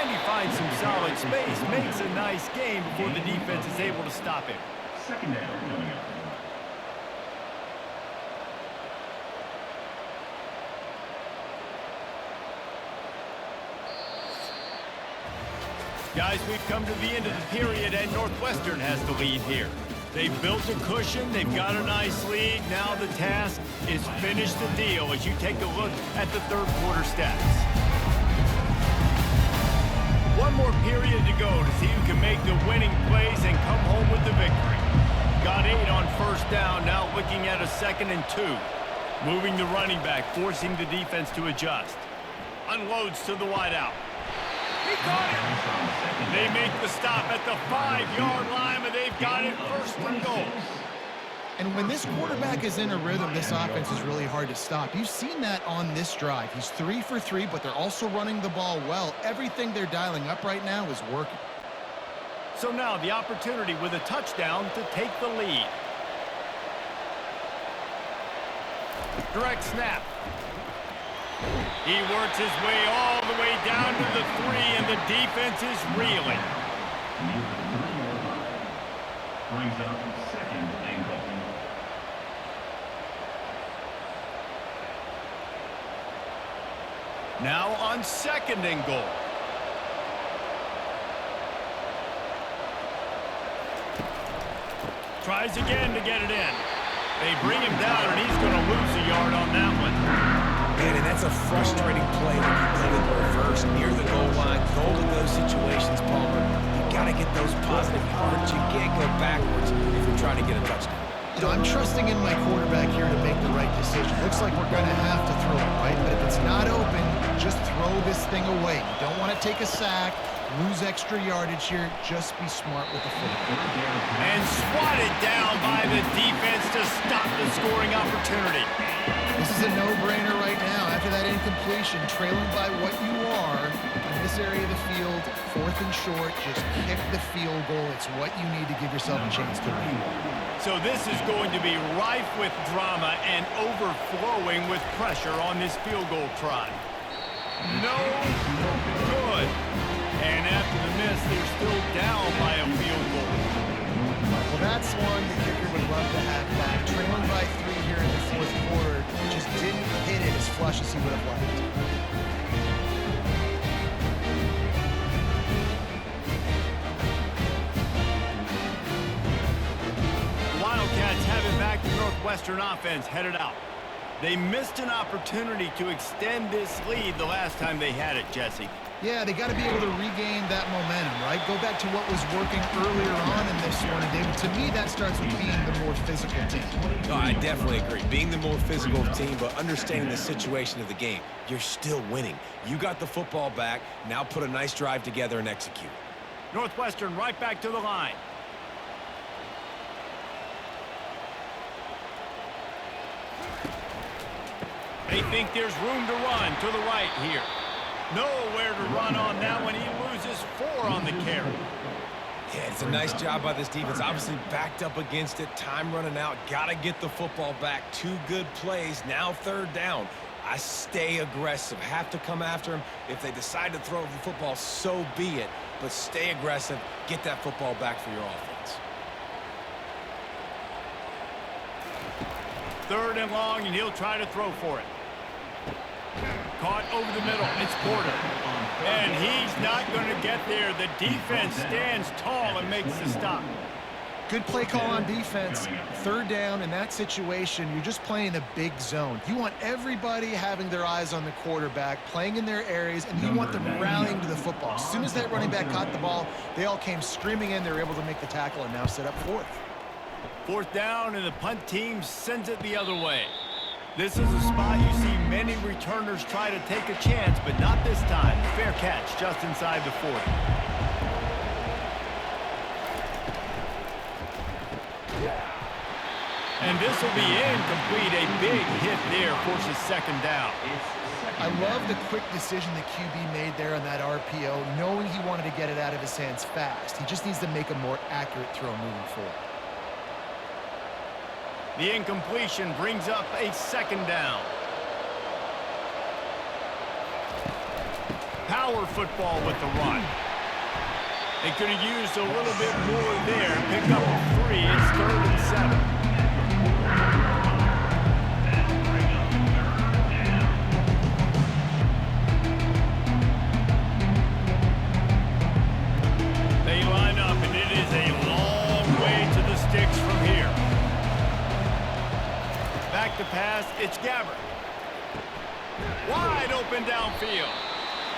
And he finds some solid space, makes a nice gain before the defense is able to stop him. Second down coming up. Guys, we've come to the end of the period, and Northwestern has the lead here. They've built a cushion. They've got a nice lead. Now the task is finish the deal as you take a look at the third quarter stats. One more period to go to see who can make the winning plays and come home with the victory. Got 8 on first down, now looking at a 2nd and 2. Moving the running back, forcing the defense to adjust. Unloads to the wideout. He caught it. They make the stop at the 5-yard line, and they've got it first and goal. And when this quarterback is in a rhythm, this offense is really hard to stop. You've seen that on this drive. He's 3 for 3, but they're also running the ball well. Everything they're dialing up right now is working. So now the opportunity with a touchdown to take the lead. Direct snap. He works his way all the way down to the 3, and the defense is reeling. Near the 3-yard line. Brings up second and goal. Now on 2nd and goal. Tries again to get it in. They bring him down, and he's going to lose a yard on that one. Man, and that's a frustrating play when you go in reverse near the goal line. Goal in those situations, Palmer. You got to get those positive yards. You can't go backwards if you're trying to get a touchdown. You know, I'm trusting in my quarterback here to make the right decision. Looks like we're going to have to throw it, right? But if it's not open, just throw this thing away. You don't want to take a sack, lose extra yardage here. Just be smart with the football. And swatted down by the defense to stop the scoring opportunity. This is a no-brainer right now. After that incompletion, trailing by what you are in this area of the field, 4th and short, just kick the field goal. It's what you need to give yourself a chance to win. So this is going to be rife with drama and overflowing with pressure on this field goal try. No good. And after the miss, they're still down by a field goal. Well, that's one the kicker would love to have back. Trailing by 3 here in the 4th quarter, just didn't hit it as flush as he would have liked. Wildcats have it back. The Northwestern offense headed out. They missed an opportunity to extend this lead the last time they had it, Jesse. Yeah, they got to be able to regain that momentum, right? Go back to what was working earlier on in this one. And David, to me, that starts with being the more physical team. No, I definitely agree. Being the more physical team, but understanding the situation of the game. You're still winning. You got the football back. Now put a nice drive together and execute. Northwestern right back to the line. They think there's room to run to the right here. Nowhere to run on that one. He loses 4 on the carry. Yeah, it's a nice job by this defense. Obviously backed up against it. Time running out. Got to get the football back. 2 good plays. Now 3rd down. I stay aggressive. Have to come after him. If they decide to throw the football, so be it. But stay aggressive. Get that football back for your offense. 3rd and long, and he'll try to throw for it. Caught over the middle. It's Porter. And he's not going to get there. The defense stands tall and makes the stop. Good play call on defense. Third down in that situation, you're just playing a big zone. You want everybody having their eyes on the quarterback, playing in their areas, and you want them rallying to the football. As soon as that running back caught the ball, they all came screaming in. They were able to make the tackle and now set up fourth. Fourth down, and the punt team sends it the other way. This is a spot you see many returners try to take a chance, but not this time. Fair catch just inside the 40. And this will be incomplete. A big hit there forces second down. I love the quick decision the QB made there on that RPO, knowing he wanted to get it out of his hands fast. He just needs to make a more accurate throw moving forward. The incompletion brings up a second down. Power football with the run. They could have used a little bit more there. Pick up a 3. It's 3rd and 7. They line up, and it is a long way to the sticks from here. Back to pass, it's Gabbert. Wide open downfield.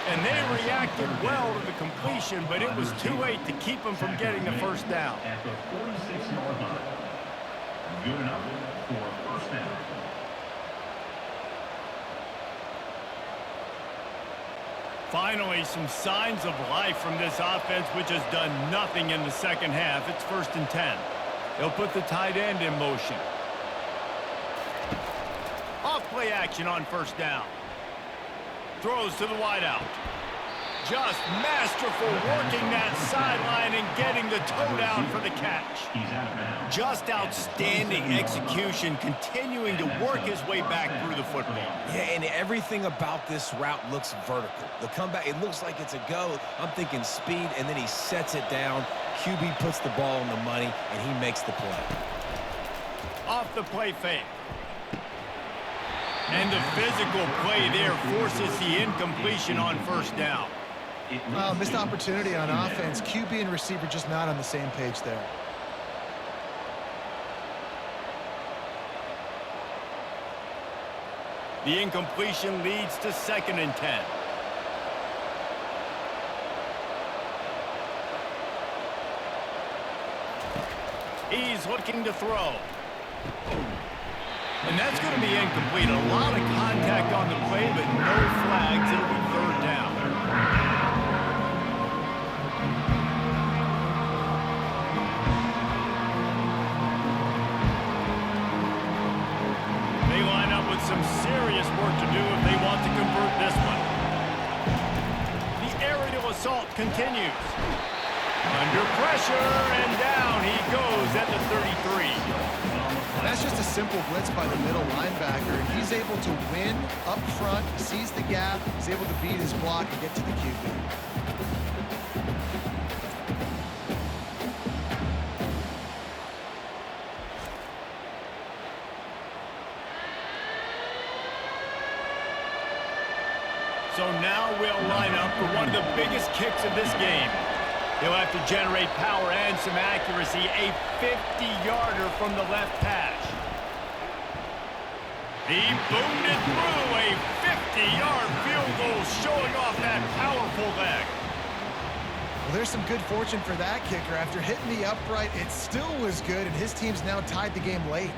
And they reacted well to the completion, but it was too late to keep them from getting the first down. At the 46-yard line. Good enough for first down. Finally, some signs of life from this offense, which has done nothing in the second half. It's 1st and 10. They'll put the tight end in motion. Off play action on first down. Throws to the wideout. Just masterful working that sideline and getting the toe down for the catch. Just outstanding execution, continuing to work his way back through the football. Yeah, and everything about this route looks vertical. The comeback, it looks like it's a go. I'm thinking speed, and then he sets it down. QB puts the ball on the money, and he makes the play. Off the play fake. And the physical play there forces the incompletion on first down. Missed opportunity on offense. QB and receiver just not on the same page there. The incompletion leads to 2nd and 10. He's looking to throw. And that's going to be incomplete. A lot of contact on the play, but no flags. It'll be 3rd down. They line up with some serious work to do if they want to convert this one. The aerial assault continues. Under pressure, and down he goes at the 33. That's just a simple blitz by the middle linebacker, and he's able to win up front, sees the gap, he's able to beat his block and get to the QB. So now we'll line up for one of the biggest kicks of this game. He'll have to generate power and some accuracy. A 50-yarder from the left hash. He boomed it through. A 50-yard field goal showing off that powerful leg. Well, there's some good fortune for that kicker. After hitting the upright, it still was good, and his team's now tied the game late.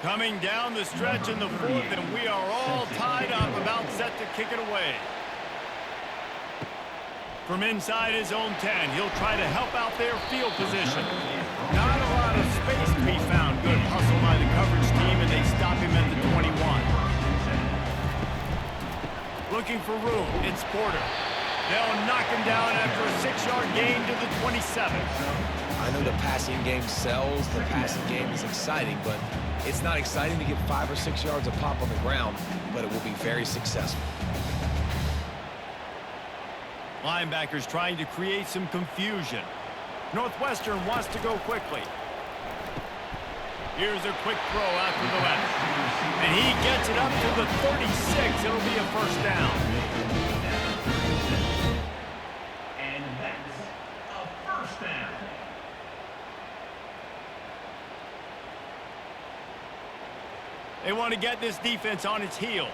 Coming down the stretch in the 4th, and we are all tied up, about set to kick it away. From inside his own 10, he'll try to help out their field position. Not a lot of space to be found. Good hustle by the coverage team, and they stop him at the 21. Looking for room, it's Porter. They'll knock him down after a 6-yard gain to the 27. I know the passing game sells, the passing game is exciting, but it's not exciting to get 5 or 6 yards of pop on the ground, but it will be very successful. Linebackers trying to create some confusion. Northwestern wants to go quickly. Here's a quick throw out to the left. And he gets it up to the 36. It'll be a first down. And that's a first down. They want to get this defense on its heels.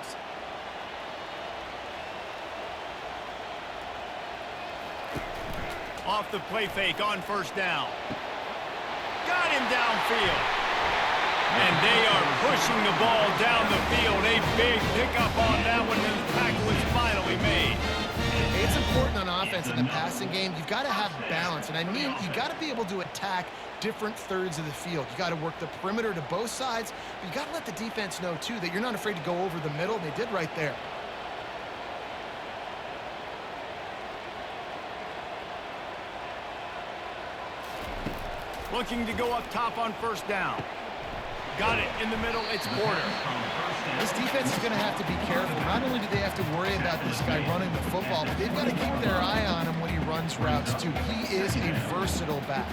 Off the play fake on first down. Got him downfield. And they are pushing the ball down the field. A big pickup on that one, and the tackle is finally made. It's important on offense in the passing game. You've got to have balance. And I mean, you got to be able to attack different thirds of the field. You got to work the perimeter to both sides. But you got to let the defense know, too, that you're not afraid to go over the middle. They did right there. Looking to go up top on first down. Got it in the middle. It's Porter. This defense is going to have to be careful. Not only do they have to worry about this guy running the football, but they've got to keep their eye on him when he runs routes, too. He is a versatile back.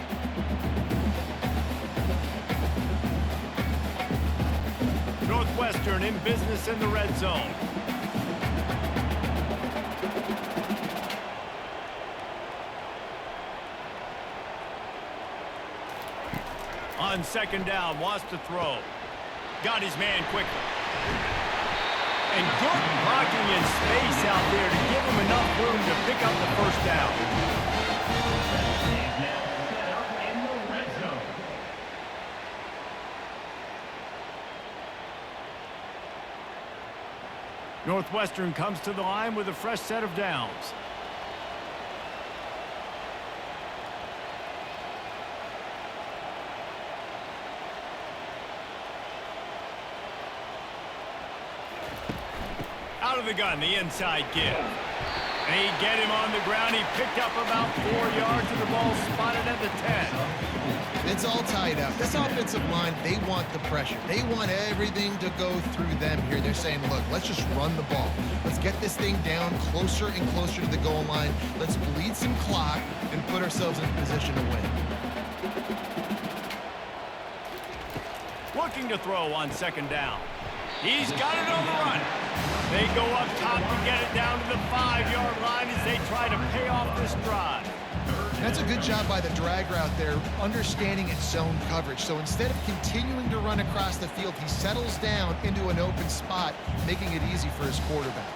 Northwestern in business in the red zone. On second down, wants to throw. Got his man quickly. And good blocking in space out there to give him enough room to pick up the first down. Is now set up in the red zone. Northwestern comes to the line with a fresh set of downs. Out of the gun, the inside give. They get him on the ground. He picked up about 4 yards, and the ball spotted at the 10. It's all tied up. This offensive line, they want the pressure. They want everything to go through them here. They're saying, look, let's just run the ball. Let's get this thing down closer and closer to the goal line. Let's bleed some clock and put ourselves in a position to win. Looking to throw on second down. He's got it on the run. They go up top to get it down to the 5-yard line as they try to pay off this drive. That's a good job by the drag route there, understanding its zone coverage. So instead of continuing to run across the field, he settles down into an open spot, making it easy for his quarterback.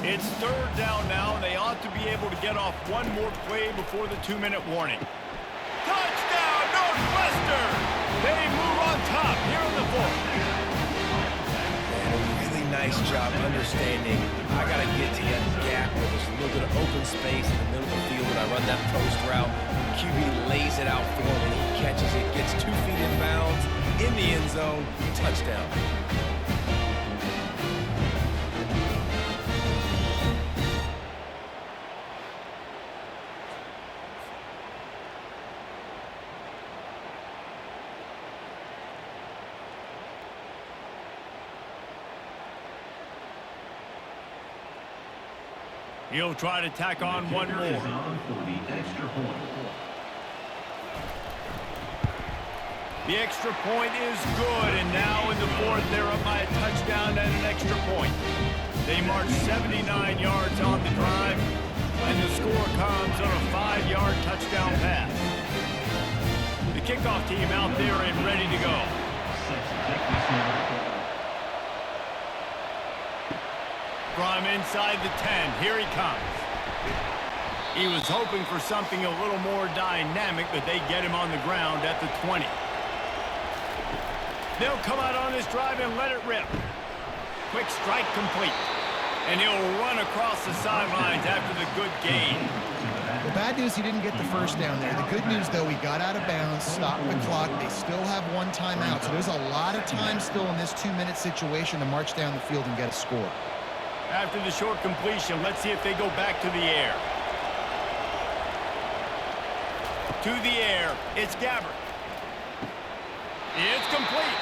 It's third down now, and they ought to be able to get off one more play before the 2-minute warning. Touchdown, Northwestern! They move on top here in the fourth. Nice job understanding I got to get to that gap where there's a little bit of open space in the middle of the field when I run that post route. QB lays it out for him and he catches it, gets 2 feet in bounds in the end zone, touchdown. He'll try to tack on one more. Is on for the extra point. The extra point is good, and now in the fourth, they're up by a touchdown and an extra point. They march 79 yards on the drive, and the score comes on a 5-yard touchdown pass. The kickoff team out there and ready to go. From inside the 10, here he comes. He was hoping for something a little more dynamic, but they get him on the ground at the 20. They'll come out on this drive and let it rip. Quick strike complete. And he'll run across the sidelines after the good gain. The bad news, he didn't get the first down there. The good news, though, he got out of bounds, stopped the clock. They still have one timeout, so there's a lot of time still in this 2-minute situation to march down the field and get a score. After the short completion, let's see if they go back to the air. To the air, it's Gabbert. It's complete.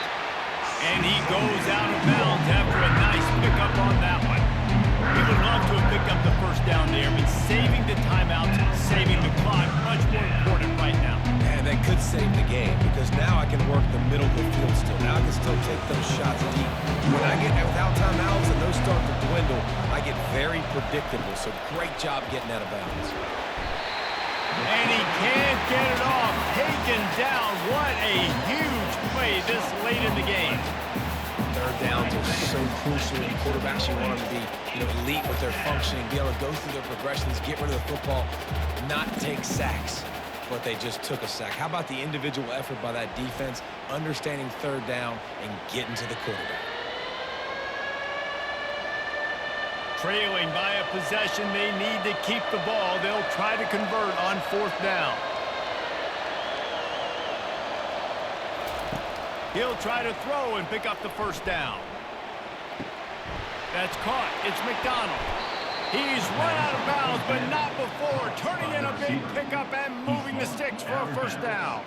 And he goes out of bounds after a nice pickup on that one. He would love to have picked up the first down there, but saving the timeouts, saving the clock, much more important right now. And that could save the game, because now I can work the middle of the field still. Now I can still take those shots deep. When I get without timeouts and those start to dwindle, I get very predictable. So great job getting out of bounds. And he can't get it off. Taken down. What a huge play this late in the game. Third downs are so crucial, and quarterbacks, you want them to be, elite with their functioning, be able to go through their progressions, get rid of the football, not take sacks. But they just took a sack. How about the individual effort by that defense, understanding third down and getting to the quarterback? Trailing by a possession, they need to keep the ball. They'll try to convert on fourth down. He'll try to throw and pick up the first down. That's caught. It's McDonald. He's run out of bounds, but not before turning in a big pickup and moving the sticks for a first down.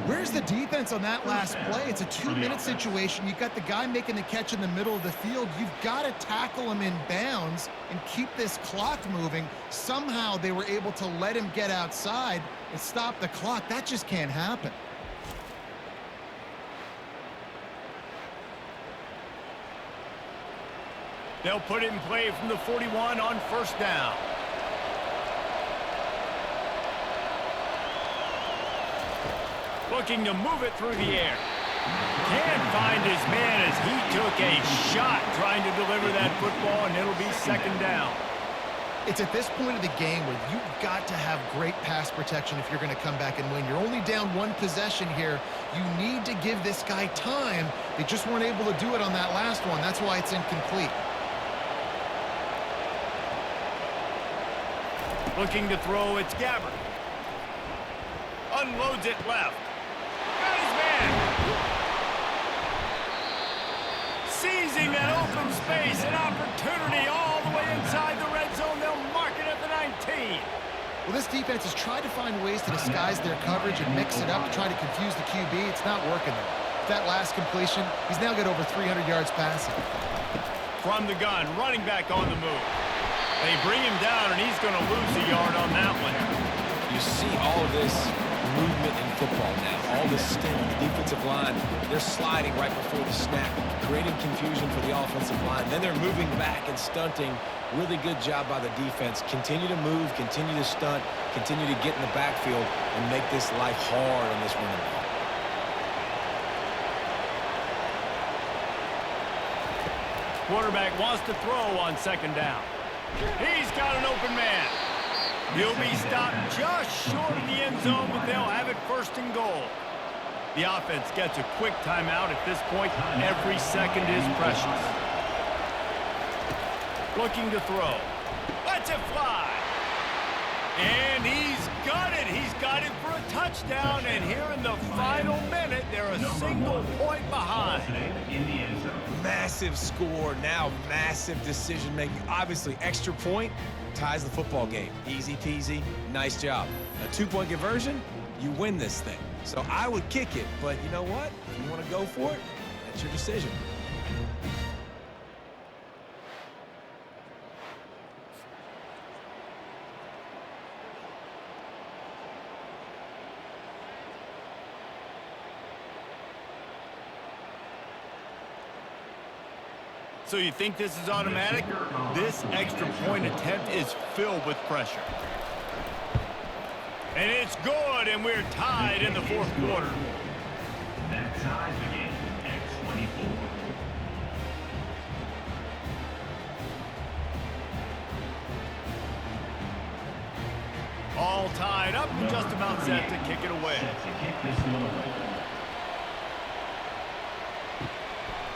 Where's the defense on that last play? It's a 2-minute situation. You've got the guy making the catch in the middle of the field. You've got to tackle him in bounds and keep this clock moving. Somehow they were able to let him get outside and stop the clock. That just can't happen. They'll put it in play from the 41 on first down. Looking to move it through the air. Can't find his man as he took a shot trying to deliver that football, and it'll be second down. It's at this point of the game where you've got to have great pass protection if you're going to come back and win. You're only down one possession here. You need to give this guy time. They just weren't able to do it on that last one. That's why it's incomplete. Looking to throw, it's Gabbert. Unloads it left. Got his man. Seizing that open space, an opportunity all the way inside the red zone. They'll mark it at the 19. Well, this defense has tried to find ways to disguise their coverage and mix it up to try to confuse the QB. It's not working though. That last completion, he's now got over 300 yards passing. From the gun, running back on the move. They bring him down, and he's going to lose a yard on that one. You see all of this movement in football now. All this sting on the defensive line. They're sliding right before the snap, creating confusion for the offensive line. Then they're moving back and stunting. Really good job by the defense. Continue to move, continue to stunt, continue to get in the backfield and make this life hard on this running back. Quarterback wants to throw on second down. He's got an open man. He'll be stopped just short of the end zone, but they'll have it first and goal. The offense gets a quick timeout at this point. Every second is precious. Looking to throw. Lets it fly. And he's got it. He's got it for a touchdown. And here in the final minute, they're a single point behind. Massive score, now massive decision-making. Obviously, extra point ties the football game. Easy peasy, nice job. A 2-point conversion, you win this thing. So I would kick it, but you know what? If you want to go for it, that's your decision. So you think this is automatic? This extra point attempt is filled with pressure. And it's good, and we're tied in the fourth quarter. That ties the game at 24. All tied up and just about set to kick it away.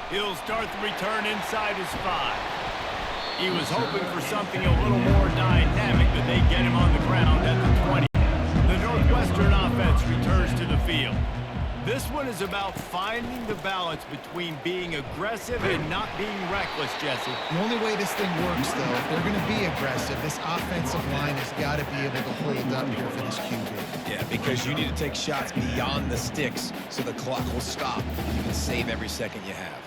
He'll start the return inside his 5. He was hoping for something a little more dynamic, but they get him on the ground at the 20. The Northwestern offense returns to the field. This one is about finding the balance between being aggressive and not being reckless, Jesse. The only way this thing works, though, if they're going to be aggressive, this offensive line has got to be able to hold up here for this QB. Yeah, because you need to take shots beyond the sticks so the clock will stop. You can save every second you have.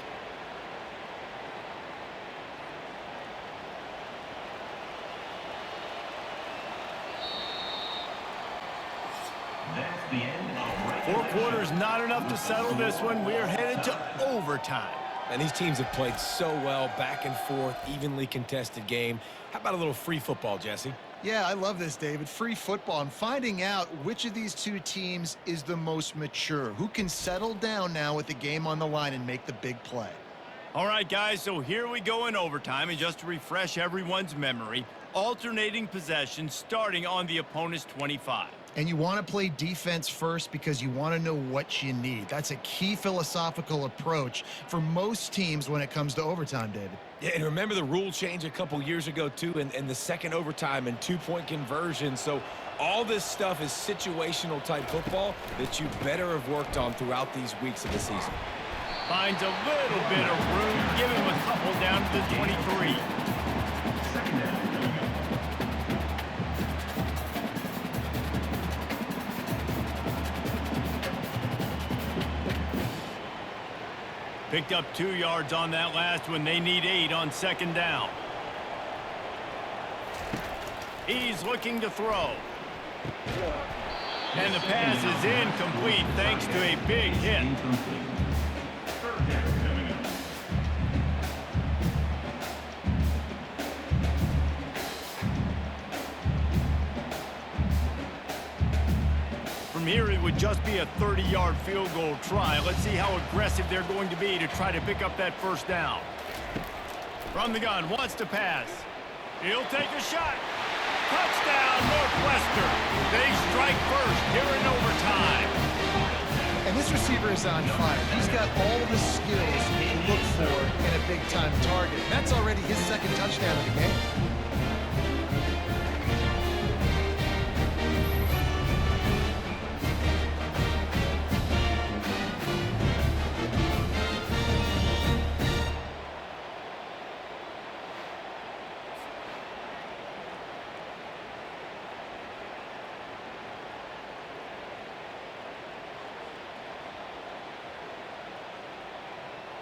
That's the end of regular 4 quarters not enough to settle this one. We're headed to overtime. And these teams have played so well, back and forth, evenly contested game. How about a little free football, Jesse? Yeah, I love this, David. Free football and finding out which of these two teams is the most mature, who can settle down now with the game on the line and make the big play. All right, guys, so here we go in overtime. And just to refresh everyone's memory, alternating possessions starting on the opponent's 25. And you want to play defense first because you want to know what you need. That's a key philosophical approach for most teams when it comes to overtime, David. Yeah, and remember the rule change a couple years ago, too, and the second overtime and two-point conversion. So all this stuff is situational-type football that you better have worked on throughout these weeks of the season. Finds a little bit of room, give him a couple down to the 23. second down. Picked up 2 yards on that last one. They need 8 on second down. He's looking to throw. And the pass is incomplete thanks to a big hit. Incomplete. Third down coming up. From here, it would just be a 30-yard field goal try. Let's see how aggressive they're going to be to try to pick up that first down. From the gun, wants to pass. He'll take a shot. Touchdown, Northwestern. They strike first here in overtime. And this receiver is on fire. He's got all the skills you look for in a big-time target. That's already his second touchdown of the game.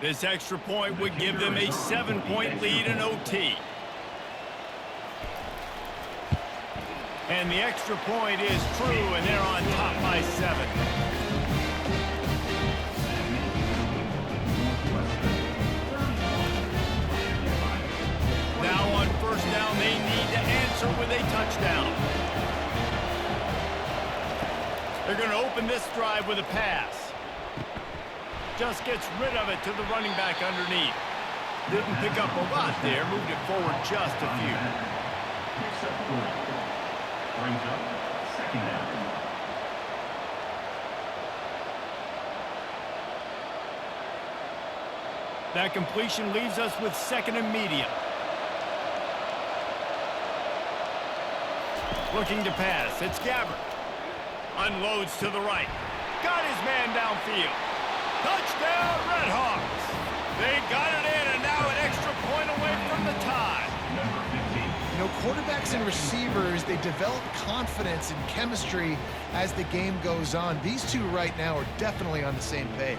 This extra point would give them a 7-point lead in OT. And the extra point is true, and they're on top by 7. Now on first down, they need to answer with a touchdown. They're going to open this drive with a pass. Just gets rid of it to the running back underneath. Didn't pick up a lot there, moved it forward just a few. Picks up 4. Brings up second down. That completion leaves us with second and medium. Looking to pass, it's Gabbert. Unloads to the right. Got his man downfield. Touchdown, RedHawks! They got it in, and now an extra point away from the tie. Number 15. You know, quarterbacks and receivers, they develop confidence and chemistry as the game goes on. These two right now are definitely on the same page.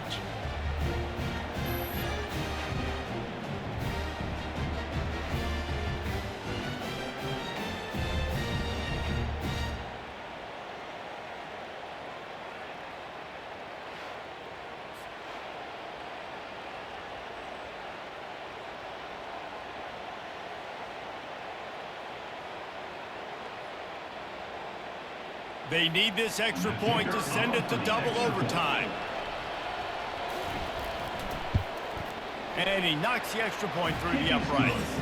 They need this extra point to send it to double overtime. And he knocks the extra point through the uprights.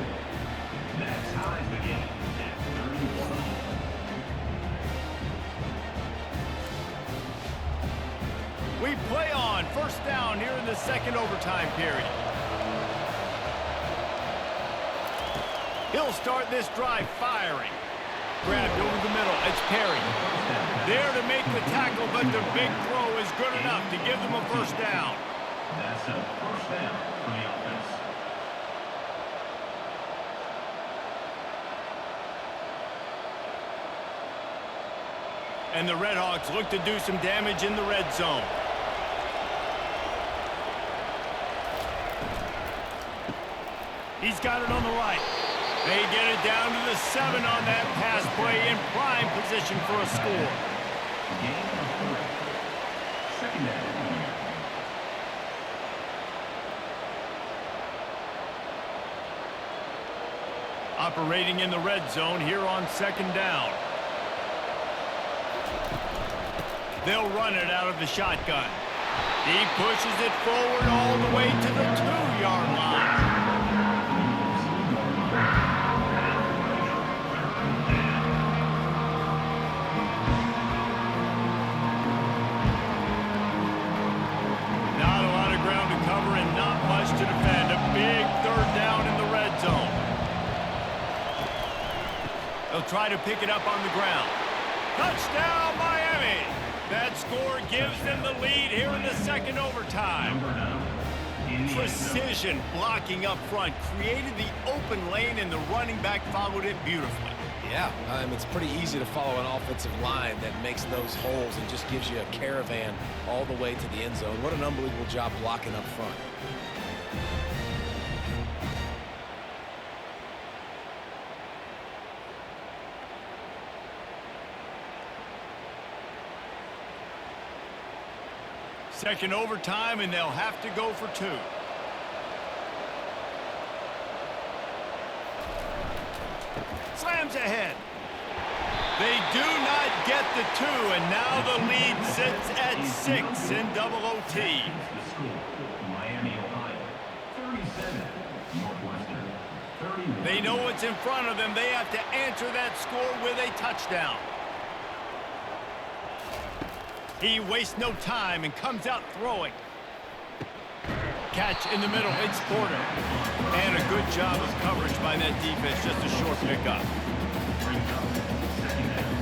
That ties the game at 31. We play on first down here in the second overtime period. He'll start this drive firing. Grabbed over the middle. It's Perry. There to make the tackle, but the big throw is good enough to give them a first down. That's a first down for the offense. And the RedHawks look to do some damage in the red zone. He's got it on the right. They get it down to the 7 on that pass play in prime position for a score. Gain of 3. Second down. Operating in the red zone here on second down. They'll run it out of the shotgun. He pushes it forward all the way to the 2-yard line. Not a lot of ground to cover and not much to defend. A big third down in the red zone. They'll try to pick it up on the ground. Touchdown, Miami! That score gives them the lead here in the second overtime. Precision blocking up front created the open lane, and the running back followed it beautifully. Yeah, it's pretty easy to follow an offensive line that makes those holes and just gives you a caravan all the way to the end zone. What an unbelievable job blocking up front. Second overtime, and they'll have to go for 2. Slams ahead. They do not get the 2, and now the lead sits at 6 in double OT. The score, Miami, Ohio, 37, Northwestern, 31. They know what's in front of them. They have to answer that score with a touchdown. He wastes no time and comes out throwing. Catch in the middle. It's Porter. And a good job of coverage by that defense. Just a short pickup. Brings up second down.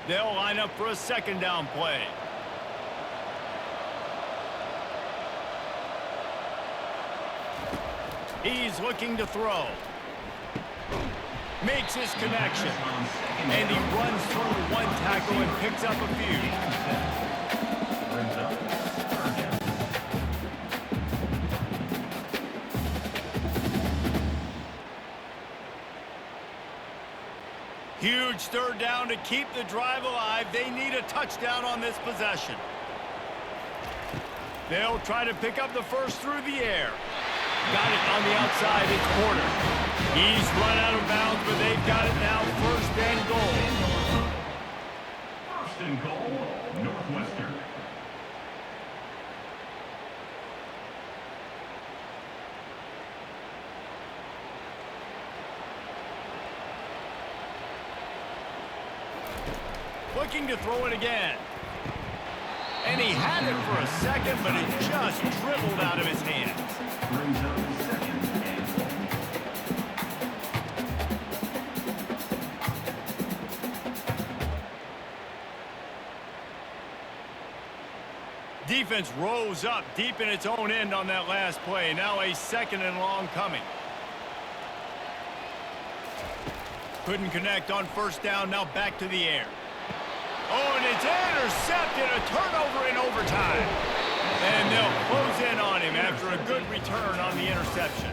They'll line up for a second down play. He's looking to throw. Makes his connection. And he runs through one tackle and picks up a few. Brings up third down. Huge third down to keep the drive alive. They need a touchdown on this possession. They'll try to pick up the first through the air. Got it on the outside. It's Porter. He's run out of bounds, but they've got it now. First and goal. First and goal, Northwestern. Looking to throw it again. And he had it for a second, but it just dribbled out of his hands. Brings up second and goal. Defense rose up deep in its own end on that last play. Now a second and long coming. Couldn't connect on first down. Now back to the air. Oh, and it's intercepted. A turnover in overtime. And they'll close in on him after a good return on the interception.